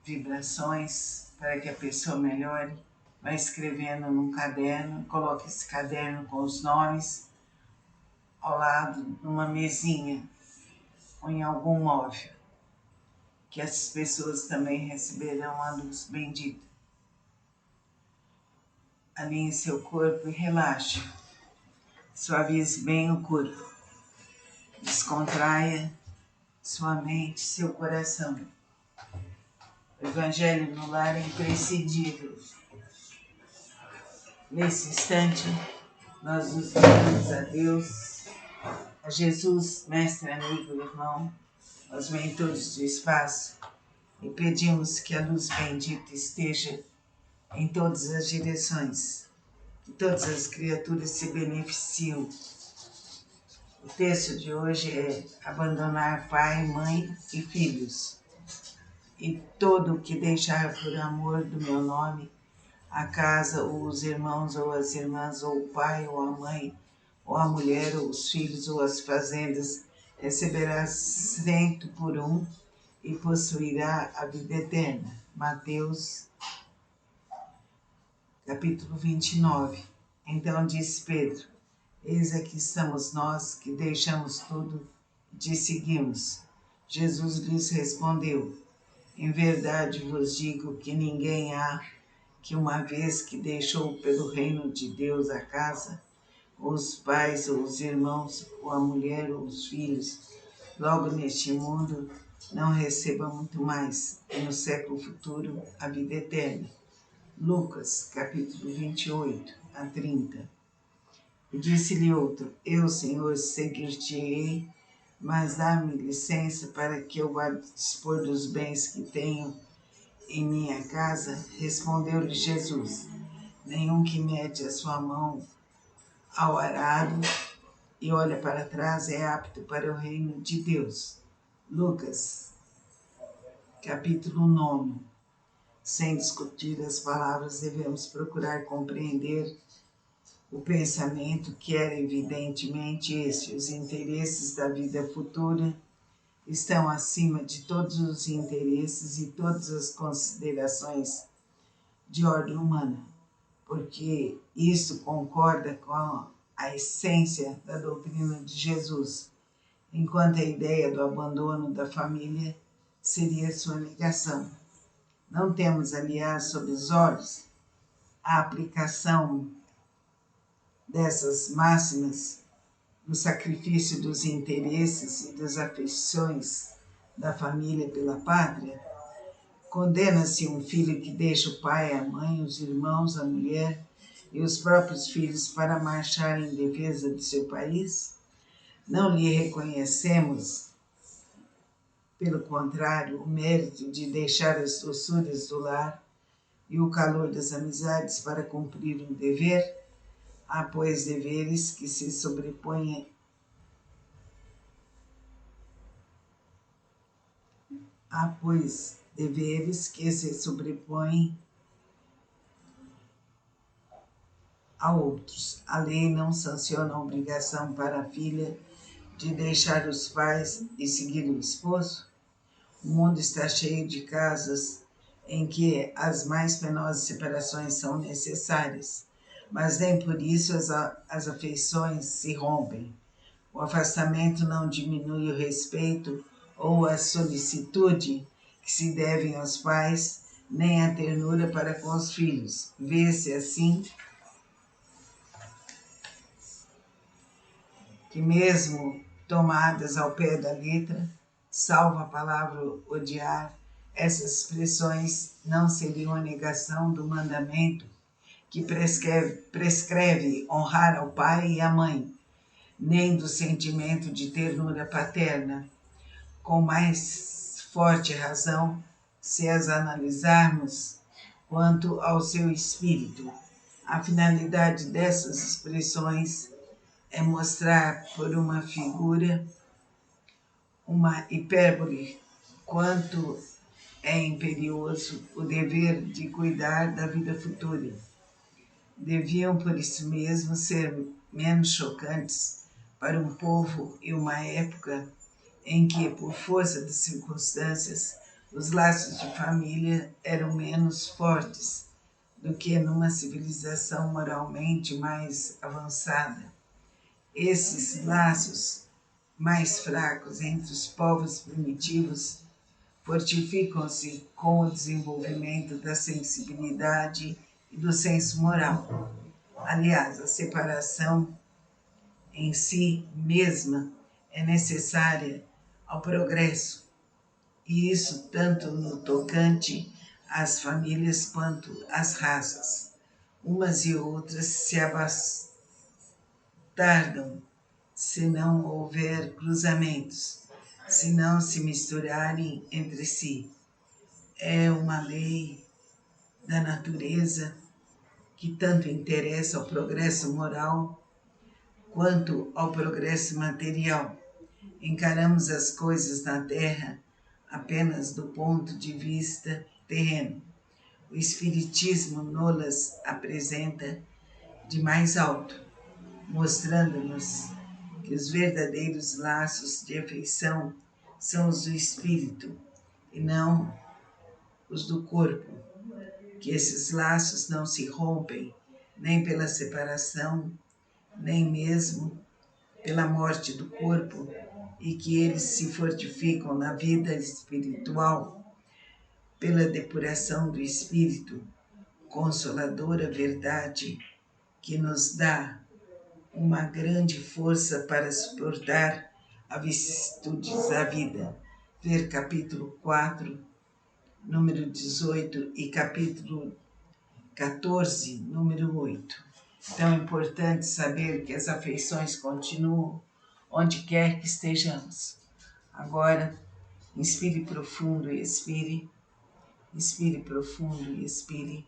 vibrações para que a pessoa melhore, vai escrevendo num caderno, coloque esse caderno com os nomes ao lado numa mesinha ou em algum móvel, que essas pessoas também receberão a luz bendita. Alinhe seu corpo e relaxe. Suavize bem o corpo. Descontraia sua mente, seu coração. O Evangelho no lar é imprescindível. Nesse instante, nós nos unimos a Deus, a Jesus, mestre, amigo, irmão, aos mentores do espaço, e pedimos que a luz bendita esteja em todas as direções, que todas as criaturas se beneficiem. O texto de hoje é abandonar pai, mãe e filhos, e todo o que deixar por amor do meu nome, a casa, ou os irmãos, ou as irmãs, ou o pai, ou a mãe, ou a mulher, ou os filhos, ou as fazendas, receberá 100 por 1 e possuirá a vida eterna. Mateus, capítulo 29. Então disse Pedro: eis aqui estamos nós que deixamos tudo e te seguimos. Jesus lhes respondeu: em verdade vos digo que ninguém há que, uma vez que deixou pelo reino de Deus a casa, ou os pais, ou os irmãos, ou a mulher, ou os filhos, logo neste mundo, não receba muito mais, e no século futuro a vida eterna. Lucas, capítulo 28 a 30. E disse-lhe outro: eu, Senhor, seguir-te-ei, mas dá-me licença para que eu vá dispor dos bens que tenho em minha casa. Respondeu-lhe Jesus: nenhum que mete a sua mão ao arado e olha para trás é apto para o reino de Deus. Lucas, capítulo 9. Sem discutir as palavras, devemos procurar compreender o pensamento, que era evidentemente esse: os interesses da vida futura estão acima de todos os interesses e todas as considerações de ordem humana. porque isso concorda com a essência da doutrina de Jesus, enquanto a ideia do abandono da família seria sua negação. Não temos, aliás, sob os olhos a aplicação dessas máximas no sacrifício dos interesses e das afeições da família pela pátria. Condena-se um filho que deixa o pai, a mãe, os irmãos, a mulher e os próprios filhos para marchar em defesa de seu país? Não lhe reconhecemos, pelo contrário, o mérito de deixar as doçuras do lar e o calor das amizades para cumprir um dever? Há, pois, deveres que se sobrepõem a outros. A lei não sanciona a obrigação para a filha de deixar os pais e seguir o esposo? O mundo está cheio de casos em que as mais penosas separações são necessárias, mas nem por isso as afeições se rompem. O afastamento não diminui o respeito ou a solicitude que se devem aos pais, nem a ternura para com os filhos. Vê-se assim que, mesmo tomadas ao pé da letra, salvo a palavra odiar, essas expressões não seriam a negação do mandamento que prescreve honrar ao pai e à mãe, nem do sentimento de ternura paterna. Com mais forte razão, se as analisarmos quanto ao seu espírito. A finalidade dessas expressões é mostrar por uma figura, uma hipérbole, quanto é imperioso o dever de cuidar da vida futura. Deviam, por isso mesmo, ser menos chocantes para um povo e uma época em que, por força das circunstâncias, os laços de família eram menos fortes do que numa civilização moralmente mais avançada. Esses laços mais fracos entre os povos primitivos fortificam-se com o desenvolvimento da sensibilidade e do senso moral. Aliás, a separação em si mesma é necessária ao progresso, e isso tanto no tocante às famílias quanto às raças. Umas e outras se abastardam se não houver cruzamentos, se não se misturarem entre si. É uma lei da natureza que tanto interessa ao progresso moral quanto ao progresso material. Encaramos as coisas na Terra apenas do ponto de vista terreno. O Espiritismo nos apresenta de mais alto, mostrando-nos que os verdadeiros laços de afeição são os do espírito e não os do corpo, que esses laços não se rompem nem pela separação, nem mesmo pela morte do corpo, e que eles se fortificam na vida espiritual pela depuração do espírito, consoladora verdade que nos dá uma grande força para suportar as vicissitudes da vida. Ver capítulo 4, número 18 e capítulo 14, número 8. Então é importante saber que as afeições continuam onde quer que estejamos. Agora, inspire profundo e expire. Inspire profundo e expire.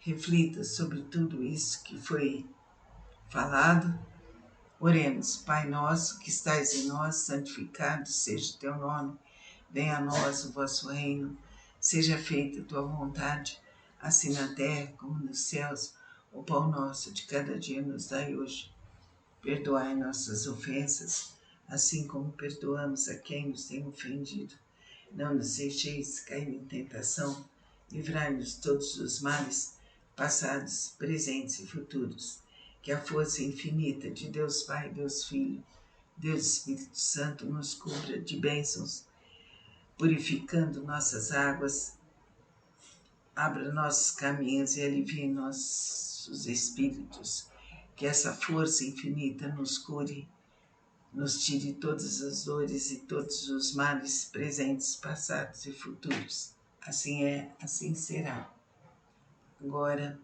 Reflita sobre tudo isso que foi falado. Oremos. Pai nosso que estais em nós, santificado seja o teu nome. Venha a nós o vosso reino. Seja feita a tua vontade, assim na terra como nos céus. O pão nosso de cada dia nos dai hoje. Perdoai nossas ofensas, assim como perdoamos a quem nos tem ofendido. Não nos deixeis cair em tentação. Livrai-nos de todos os males. passados, presentes e futuros. Que a força infinita de Deus Pai, Deus Filho, Deus Espírito Santo nos cubra de bênçãos, purificando nossas águas, abra nossos caminhos e alivie nossos espíritos. Que essa força infinita nos cure, nos tire todas as dores e todos os males presentes, passados e futuros. Assim é, assim será. Agora,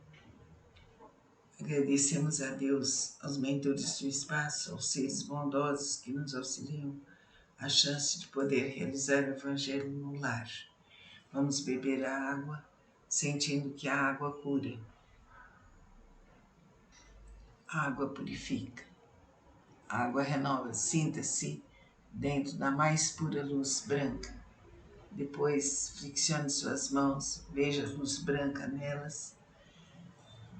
agradecemos a Deus, aos mentores do espaço, aos seres bondosos que nos auxiliam, a chance de poder realizar o Evangelho no lar. Vamos beber a água, sentindo que a água cura. A água purifica. A água renova. Sinta-se dentro da mais pura luz branca. Depois, flexione suas mãos, veja a luz branca nelas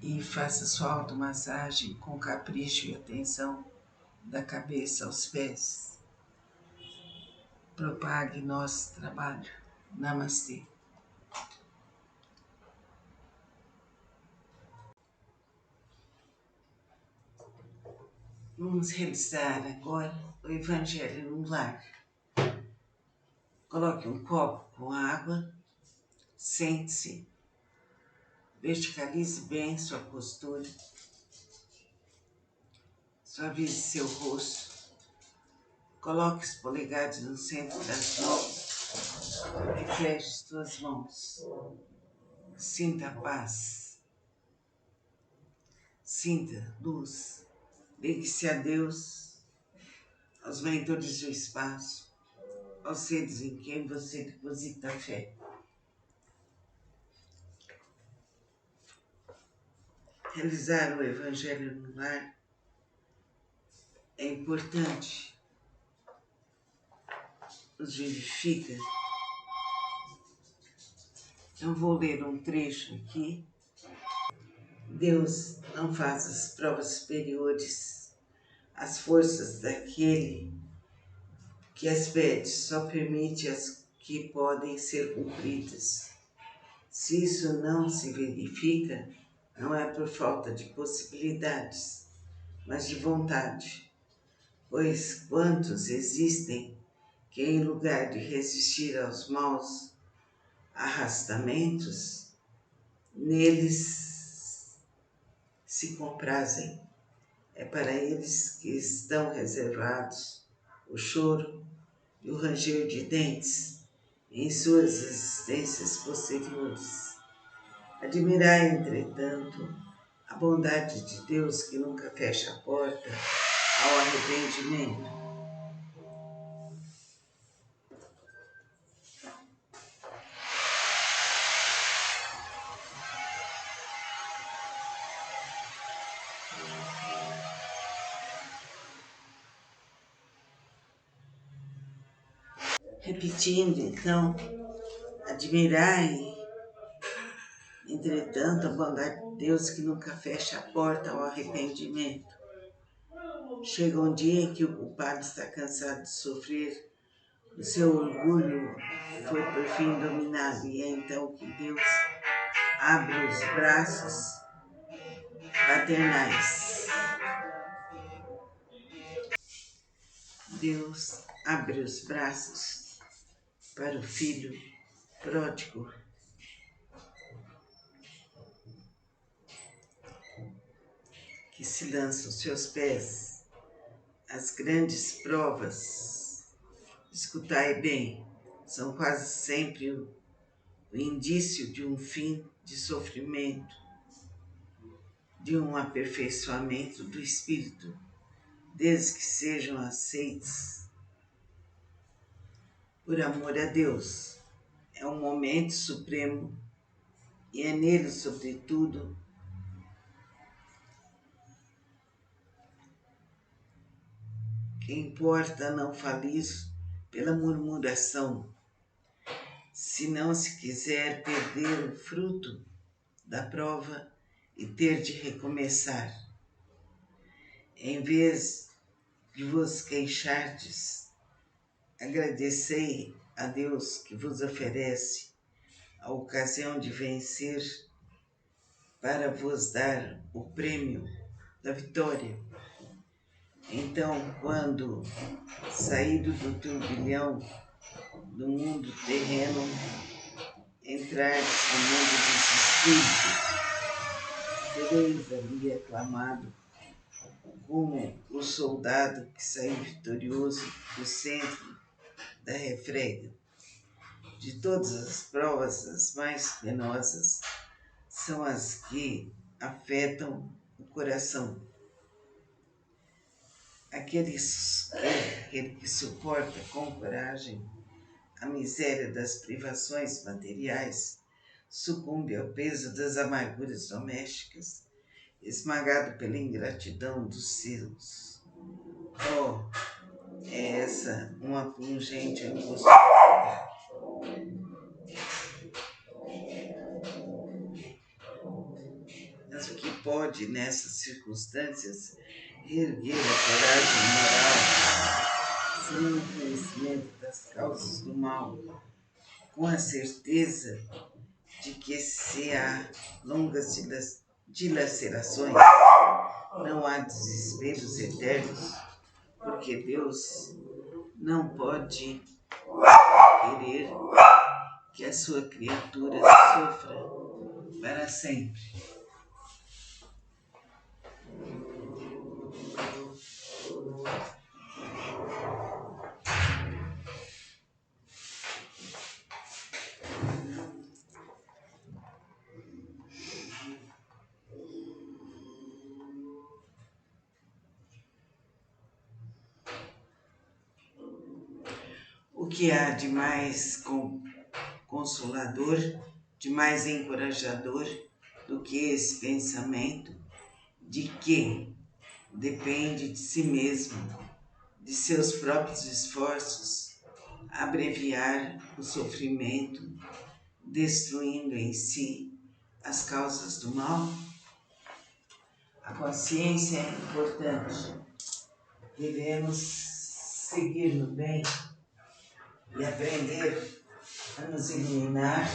e faça sua automassagem com capricho e atenção da cabeça aos pés. Propague nosso trabalho. Namastê. Vamos realizar agora o Evangelho no lar. Coloque um copo com água, sente-se, verticalize bem sua postura, suavize seu rosto, coloque os polegares no centro das mãos e feche suas mãos. Sinta a paz, sinta luz, ligue-se a Deus, aos mentores do espaço, aos seres em quem você deposita fé. Realizar o Evangelho no lar é importante, nos vivifica. Eu vou ler um trecho aqui. Deus não faz as provas superiores às forças daquele que as pede, só permite as que podem ser cumpridas. Se isso não se verifica, não é por falta de possibilidades, mas de vontade. Pois quantos existem que, em lugar de resistir aos maus arrastamentos, neles se comprazem. É para eles que estão reservados o choro e o ranger de dentes em suas existências posteriores. Admirai, entretanto, a bondade de Deus que nunca fecha a porta ao arrependimento. Repetindo, então, admirai, entretanto, a bondade de Deus que nunca fecha a porta ao arrependimento. Chega um dia em que o culpado está cansado de sofrer, o seu orgulho foi por fim dominado, e é então que Deus abre os braços paternais. Deus abre os braços para o filho pródigo. Que se lança aos seus pés. As grandes provas, escutai bem, são quase sempre o indício de um fim de sofrimento, de um aperfeiçoamento do espírito, desde que sejam aceites por amor a Deus. É um momento supremo e é nele, sobretudo, que importa não falir pela murmuração, se não se quiser perder o fruto da prova e ter de recomeçar. Em vez de vos queixardes, agradecei a Deus que vos oferece a ocasião de vencer para vos dar o prêmio da vitória. Então, quando saído do turbilhão do mundo terreno, entrardes no mundo dos espíritos, sereis ali aclamado como o soldado que saiu vitorioso do centro da refrega. De todas as provas, as mais penosas são as que afetam o coração. Aquele que suporta com coragem a miséria das privações materiais sucumbe ao peso das amarguras domésticas, esmagado pela ingratidão dos seus. Oh, é essa uma pungente angústia. Mas o que pode, nessas circunstâncias, erguer a coragem moral, sem o conhecimento das causas do mal, com a certeza de que se há longas dilacerações, não há desesperos eternos, porque Deus não pode querer que a sua criatura sofra para sempre. O que há de mais consolador, de mais encorajador do que esse pensamento de que depende de si mesmo, de seus próprios esforços, abreviar o sofrimento, destruindo em si as causas do mal? A consciência é importante. Devemos seguir no bem e aprender a nos iluminar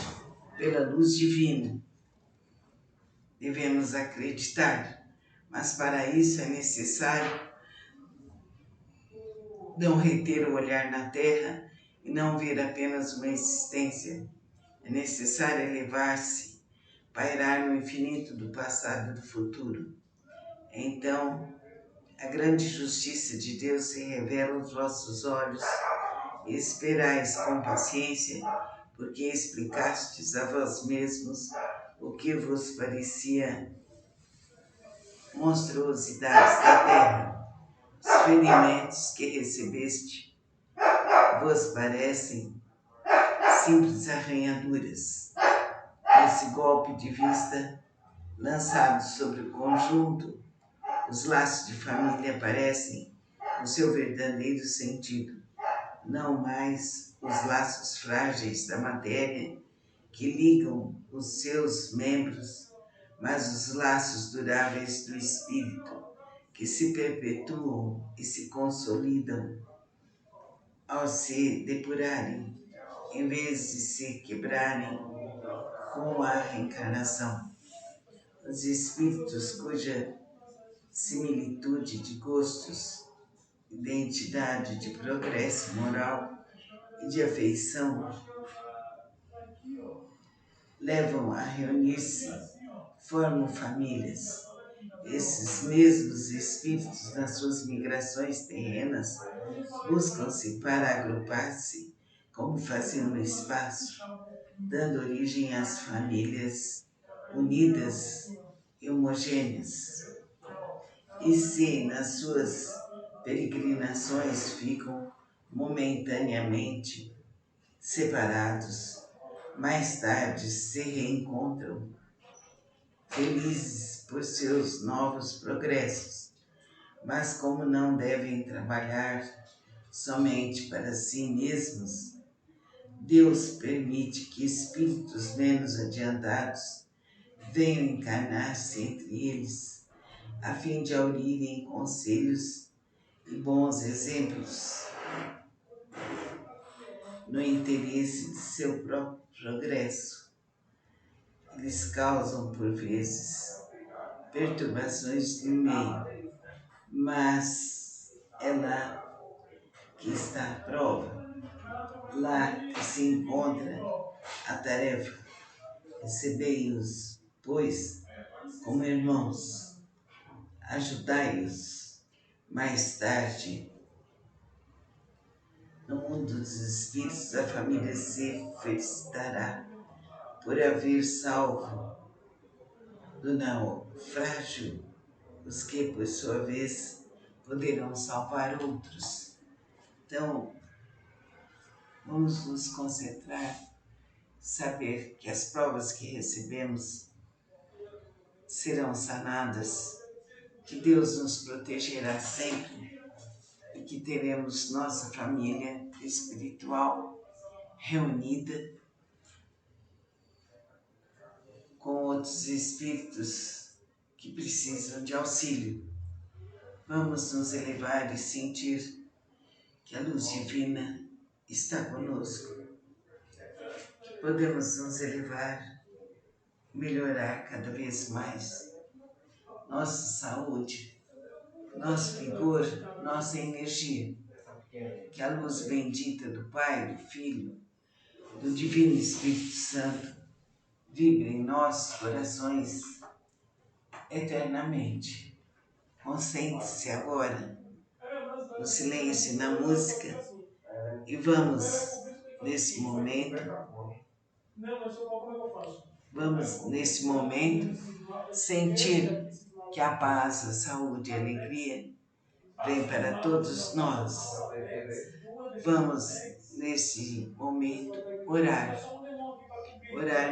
pela luz divina. Devemos acreditar, mas para isso é necessário não reter o olhar na terra e não ver apenas uma existência. É necessário elevar-se, pairar no infinito do passado e do futuro. Então, a grande justiça de Deus se revela aos vossos olhos. Esperais com paciência, porque explicastes a vós mesmos o que vos parecia monstruosidades da terra. Os ferimentos que recebeste vos parecem simples arranhaduras. Esse golpe de vista lançado sobre o conjunto, os laços de família aparecem no seu verdadeiro sentido, não mais os laços frágeis da matéria que ligam os seus membros, mas os laços duráveis do espírito, que se perpetuam e se consolidam ao se depurarem, em vez de se quebrarem com a reencarnação. Os espíritos cuja similitude de gostos, identidade de progresso moral e de afeição levam a reunir-se, formam famílias. Esses mesmos espíritos, nas suas migrações terrenas, buscam-se para agrupar-se, como faziam no espaço, dando origem às famílias unidas e homogêneas. E se nas suas peregrinações ficam momentaneamente separados, mais tarde se reencontram, felizes por seus novos progressos. Mas como não devem trabalhar somente para si mesmos, Deus permite que espíritos menos adiantados venham encarnar-se entre eles, a fim de aurirem conselhos e bons exemplos no interesse de seu próprio progresso. eles causam, por vezes, perturbações no meio, mas é lá que está a prova, lá que se encontra a tarefa. Recebei-os, pois, como irmãos, ajudai-os. Mais tarde, no mundo dos espíritos, a família se felicitará por haver salvo do naufrágio os que, por sua vez, poderão salvar outros. Então, vamos nos concentrar, saber que as provas que recebemos serão sanadas, que Deus nos protegerá sempre e que teremos nossa família espiritual reunida com outros espíritos que precisam de auxílio. Vamos nos elevar e sentir que a luz divina está conosco, que podemos nos elevar, melhorar cada vez mais nossa saúde, nosso vigor, nossa energia. Que a luz bendita do Pai, do Filho, do Divino Espírito Santo vibre em nossos corações eternamente. Concentre-se agora no silêncio e na música e vamos, nesse momento, sentir que a paz, a saúde e a alegria vem para todos nós. Vamos, nesse momento, orar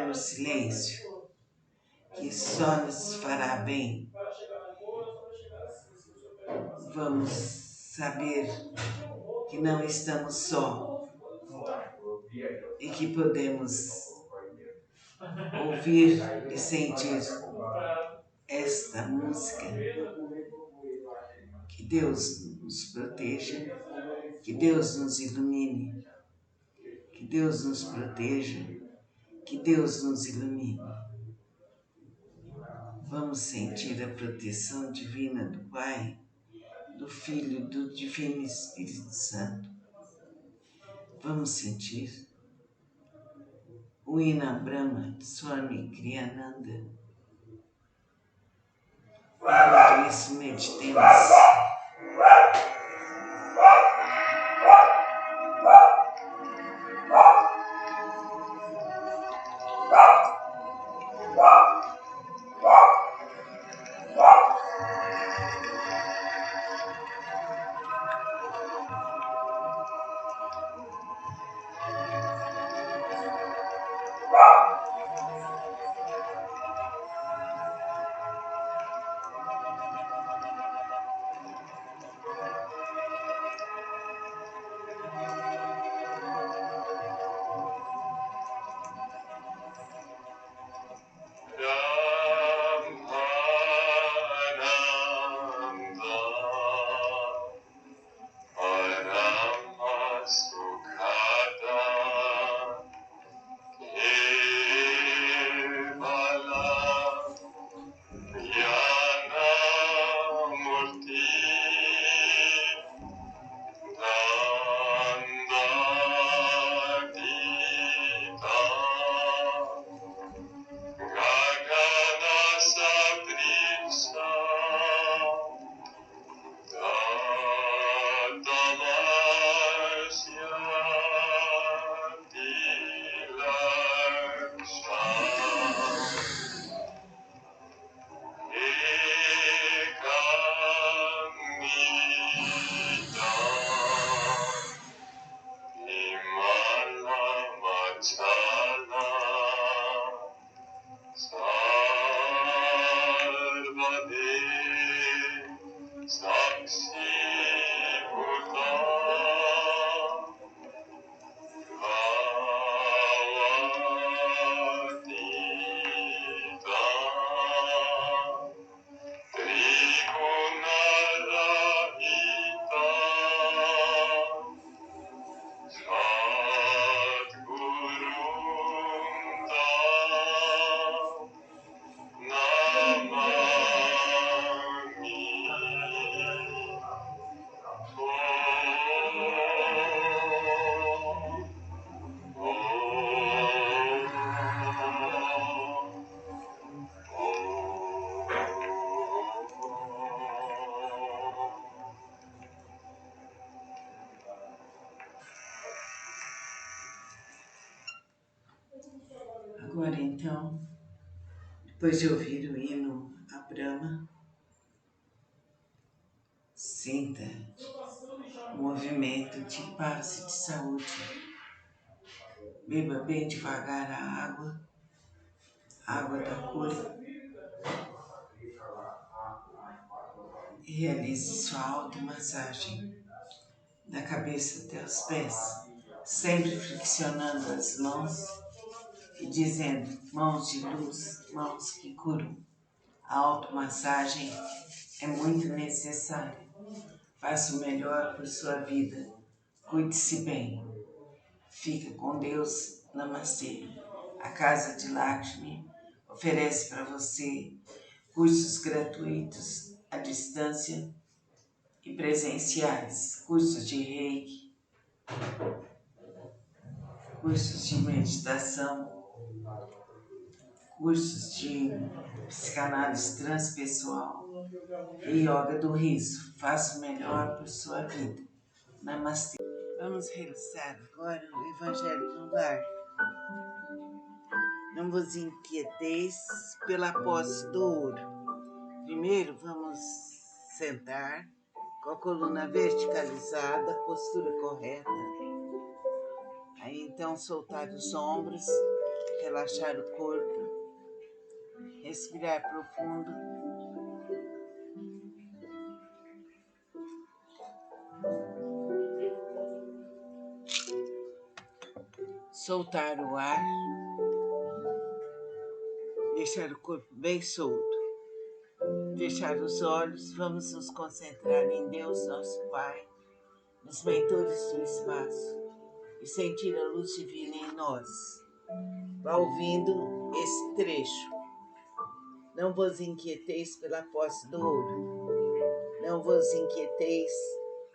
no silêncio, que só nos fará bem. Vamos saber que não estamos só e que podemos ouvir e sentir esta música. Que Deus nos proteja, que Deus nos ilumine, que Deus nos proteja, que Deus nos ilumine. Vamos sentir a proteção divina do Pai, do Filho, do Divino Espírito Santo. Vamos sentir o Ina Brahma Swami Kriyananda. Enquanto isso, meditemos. Agora então, depois de ouvir o hino à Brahma, sinta o movimento de paz e de saúde. Beba bem devagar a água da cura. E realize sua automassagem da cabeça até os pés, sempre flexionando as mãos e dizendo: mãos de luz, mãos que curam. A automassagem é muito necessária. Faça o melhor por sua vida. Cuide-se bem. Fica com Deus. Namastê. A Casa de Lakshmi oferece para você cursos gratuitos à distância e presenciais, cursos de Reiki, cursos de meditação, cursos de psicanálise transpessoal e yoga do riso. Faça o melhor por sua vida. Namastê. Vamos rezar agora o Evangelho no Lar. Não vos inquieteis pela posse do ouro. Primeiro vamos sentar com a coluna verticalizada, postura correta. Aí então soltar os ombros, relaxar o corpo, respirar profundo. Soltar o ar, deixar o corpo bem solto. Fechar os olhos, vamos nos concentrar em Deus, nosso Pai, nos mentores do espaço e sentir a luz divina em nós. Vá ouvindo esse trecho. Não vos inquieteis pela posse do ouro. Não vos inquieteis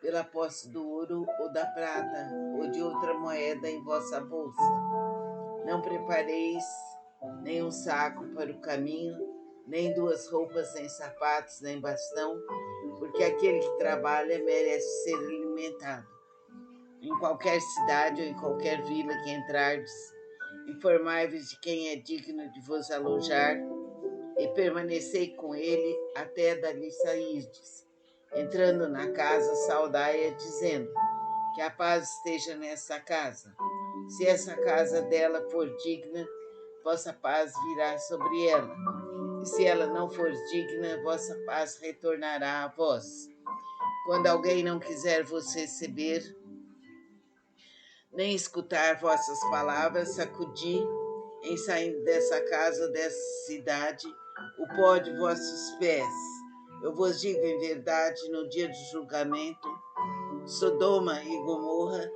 pela posse do ouro ou da prata ou de outra moeda em vossa bolsa. Não prepareis nem um saco para o caminho, nem duas roupas, nem sapatos, nem bastão, porque aquele que trabalha merece ser alimentado. Em qualquer cidade ou em qualquer vila que entrardes, informai-vos de quem é digno de vos alojar e permanecei com ele até dali sairdes. Entrando na casa, saudai-a, dizendo: que a paz esteja nessa casa. Se essa casa dela for digna, vossa paz virá sobre ela. E se ela não for digna, vossa paz retornará a vós. Quando alguém não quiser vos receber, nem escutar vossas palavras, sacudi, em saindo dessa casa, dessa cidade, o pó de vossos pés. Eu vos digo em verdade, no dia do julgamento, Sodoma e Gomorra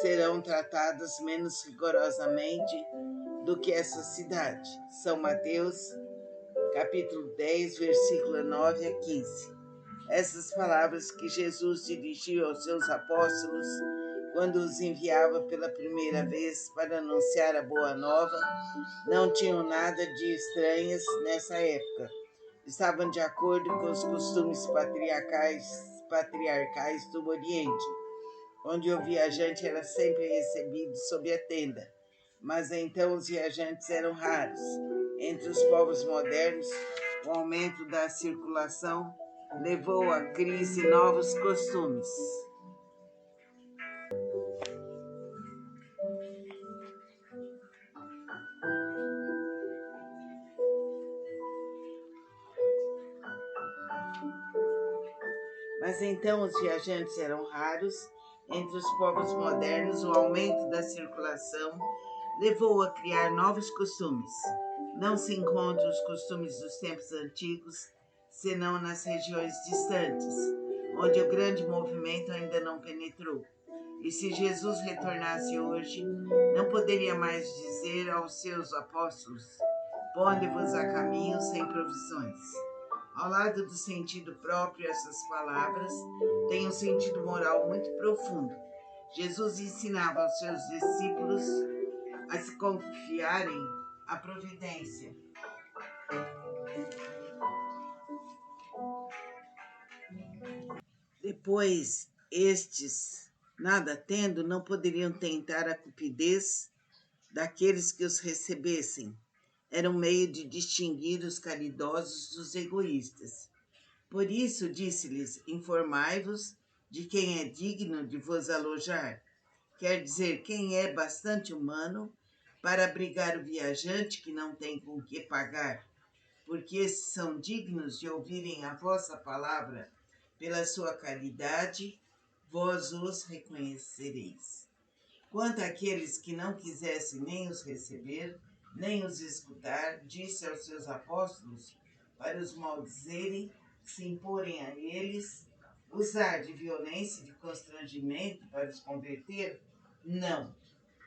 serão tratadas menos rigorosamente do que essa cidade. São Mateus, capítulo 10, versículo 9 a 15. Essas palavras que Jesus dirigiu aos seus apóstolos quando os enviava pela primeira vez para anunciar a boa nova, não tinham nada de estranhas nessa época. Estavam de acordo com os costumes patriarcais do Oriente, onde o viajante era sempre recebido sob a tenda. Mas então os viajantes eram raros. Entre os povos modernos, o aumento da circulação levou à crise novos costumes. Mas então os viajantes eram raros. Entre os povos modernos, o aumento da circulação levou a criar novos costumes. Não se encontram os costumes dos tempos antigos, senão nas regiões distantes, onde o grande movimento ainda não penetrou. E se Jesus retornasse hoje, não poderia mais dizer aos seus apóstolos: ponde-vos a caminho sem provisões. Ao lado do sentido próprio, essas palavras têm um sentido moral muito profundo. Jesus ensinava aos seus discípulos a se confiarem à providência. Depois, estes, nada tendo, não poderiam tentar a cupidez daqueles que os recebessem. Era um meio de distinguir os caridosos dos egoístas. Por isso disse-lhes: informai-vos de quem é digno de vos alojar. Quer dizer, quem é bastante humano para abrigar o viajante que não tem com que pagar, porque esses são dignos de ouvirem a vossa palavra. Pela sua caridade, vós os reconhecereis. Quanto àqueles que não quisessem nem os receber, nem os escutar, disse aos seus apóstolos, para os maldizerem, se imporem a eles, usar de violência e de constrangimento para os converter? Não,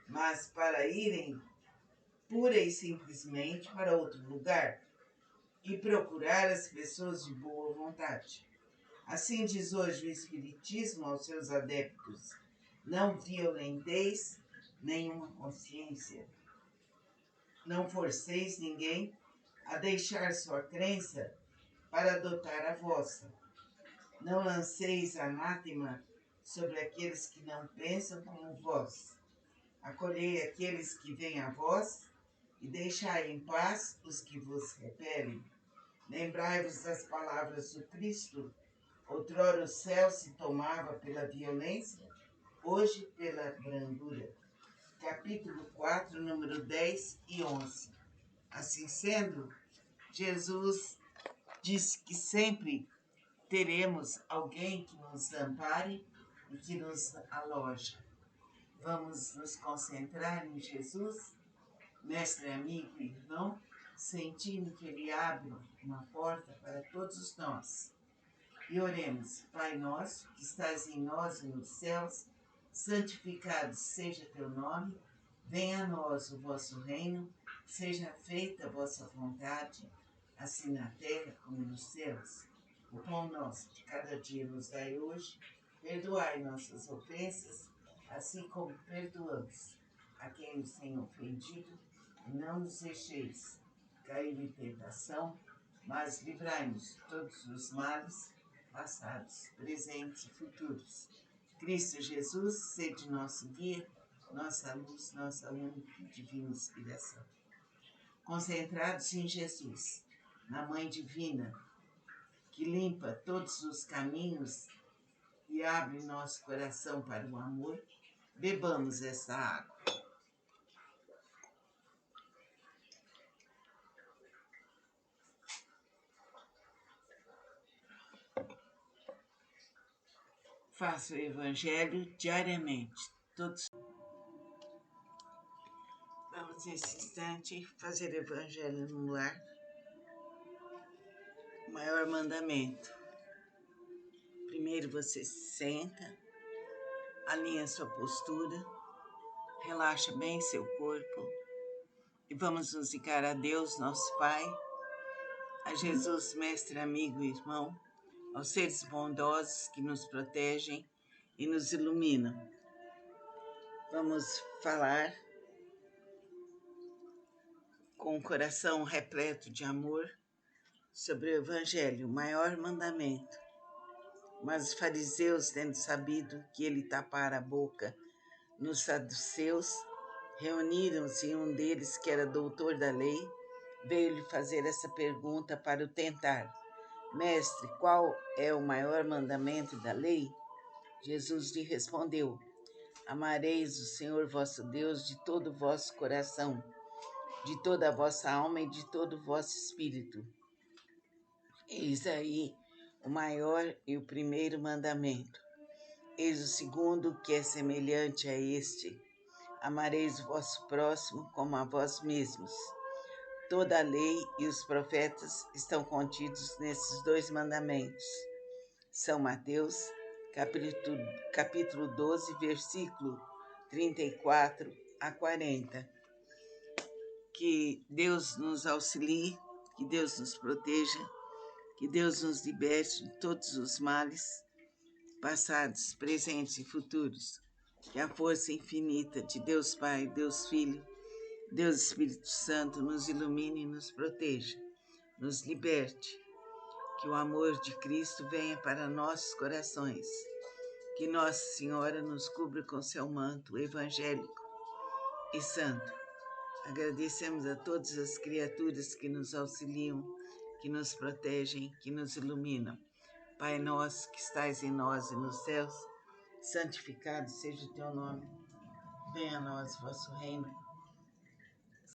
mas para irem pura e simplesmente para outro lugar e procurar as pessoas de boa vontade. Assim diz hoje o Espiritismo aos seus adeptos: não violenteis nenhuma consciência, não forceis ninguém a deixar sua crença para adotar a vossa. Não lanceis anátema sobre aqueles que não pensam como vós. Acolhei aqueles que vêm a vós e deixai em paz os que vos repelem. Lembrai-vos das palavras do Cristo: outrora o céu se tomava pela violência, hoje pela brandura. Capítulo 4, número 10 e 11. Assim sendo, Jesus diz que sempre teremos alguém que nos ampare e que nos aloje. Vamos nos concentrar em Jesus, mestre, amigo e irmão, sentindo que Ele abre uma porta para todos nós. E oremos: Pai nosso, que estás em nós e nos céus, santificado seja teu nome, venha a nós o vosso reino, seja feita a vossa vontade, assim na terra como nos céus. O pão nosso de cada dia nos dai hoje, perdoai nossas ofensas, assim como perdoamos a quem nos tem ofendido, e não nos deixeis cair em tentação, mas livrai-nos de todos os males, passados, presentes e futuros. Cristo Jesus, sede nosso guia, nossa luz, nossa única e divina inspiração. Concentrados em Jesus, na Mãe Divina, que limpa todos os caminhos e abre nosso coração para o amor, bebamos essa água. Faça o Evangelho diariamente. Vamos, nesse instante, fazer o Evangelho no lar. O maior mandamento. Primeiro você se senta, alinha sua postura, relaxa bem seu corpo e vamos nos ligar a Deus, nosso Pai, a Jesus, mestre, amigo e irmão, aos seres bondosos que nos protegem e nos iluminam. Vamos falar com o coração repleto de amor sobre o Evangelho, o maior mandamento. Mas os fariseus, tendo sabido que ele tapara a boca nos saduceus, reuniram-se e um deles, que era doutor da lei, veio-lhe fazer essa pergunta para o tentar: Mestre, qual é o maior mandamento da lei? Jesus lhe respondeu: Amareis o Senhor vosso Deus de todo o vosso coração, de toda a vossa alma e de todo o vosso espírito. Eis aí o maior e o primeiro mandamento. Eis o segundo, que é semelhante a este: amareis o vosso próximo como a vós mesmos. Toda a lei e os profetas estão contidos nesses dois mandamentos. São Mateus, capítulo 12, versículo 34 a 40. Que Deus nos auxilie, que Deus nos proteja, que Deus nos liberte de todos os males, passados, presentes e futuros. Que a força infinita de Deus Pai, Deus Filho, Deus Espírito Santo nos ilumine e nos proteja, nos liberte. Que o amor de Cristo venha para nossos corações. Que Nossa Senhora nos cubra com seu manto evangélico e santo. Agradecemos a todas as criaturas que nos auxiliam, que nos protegem, que nos iluminam. Pai nosso que estais em nós e nos céus, santificado seja o teu nome. Venha a nós o vosso reino.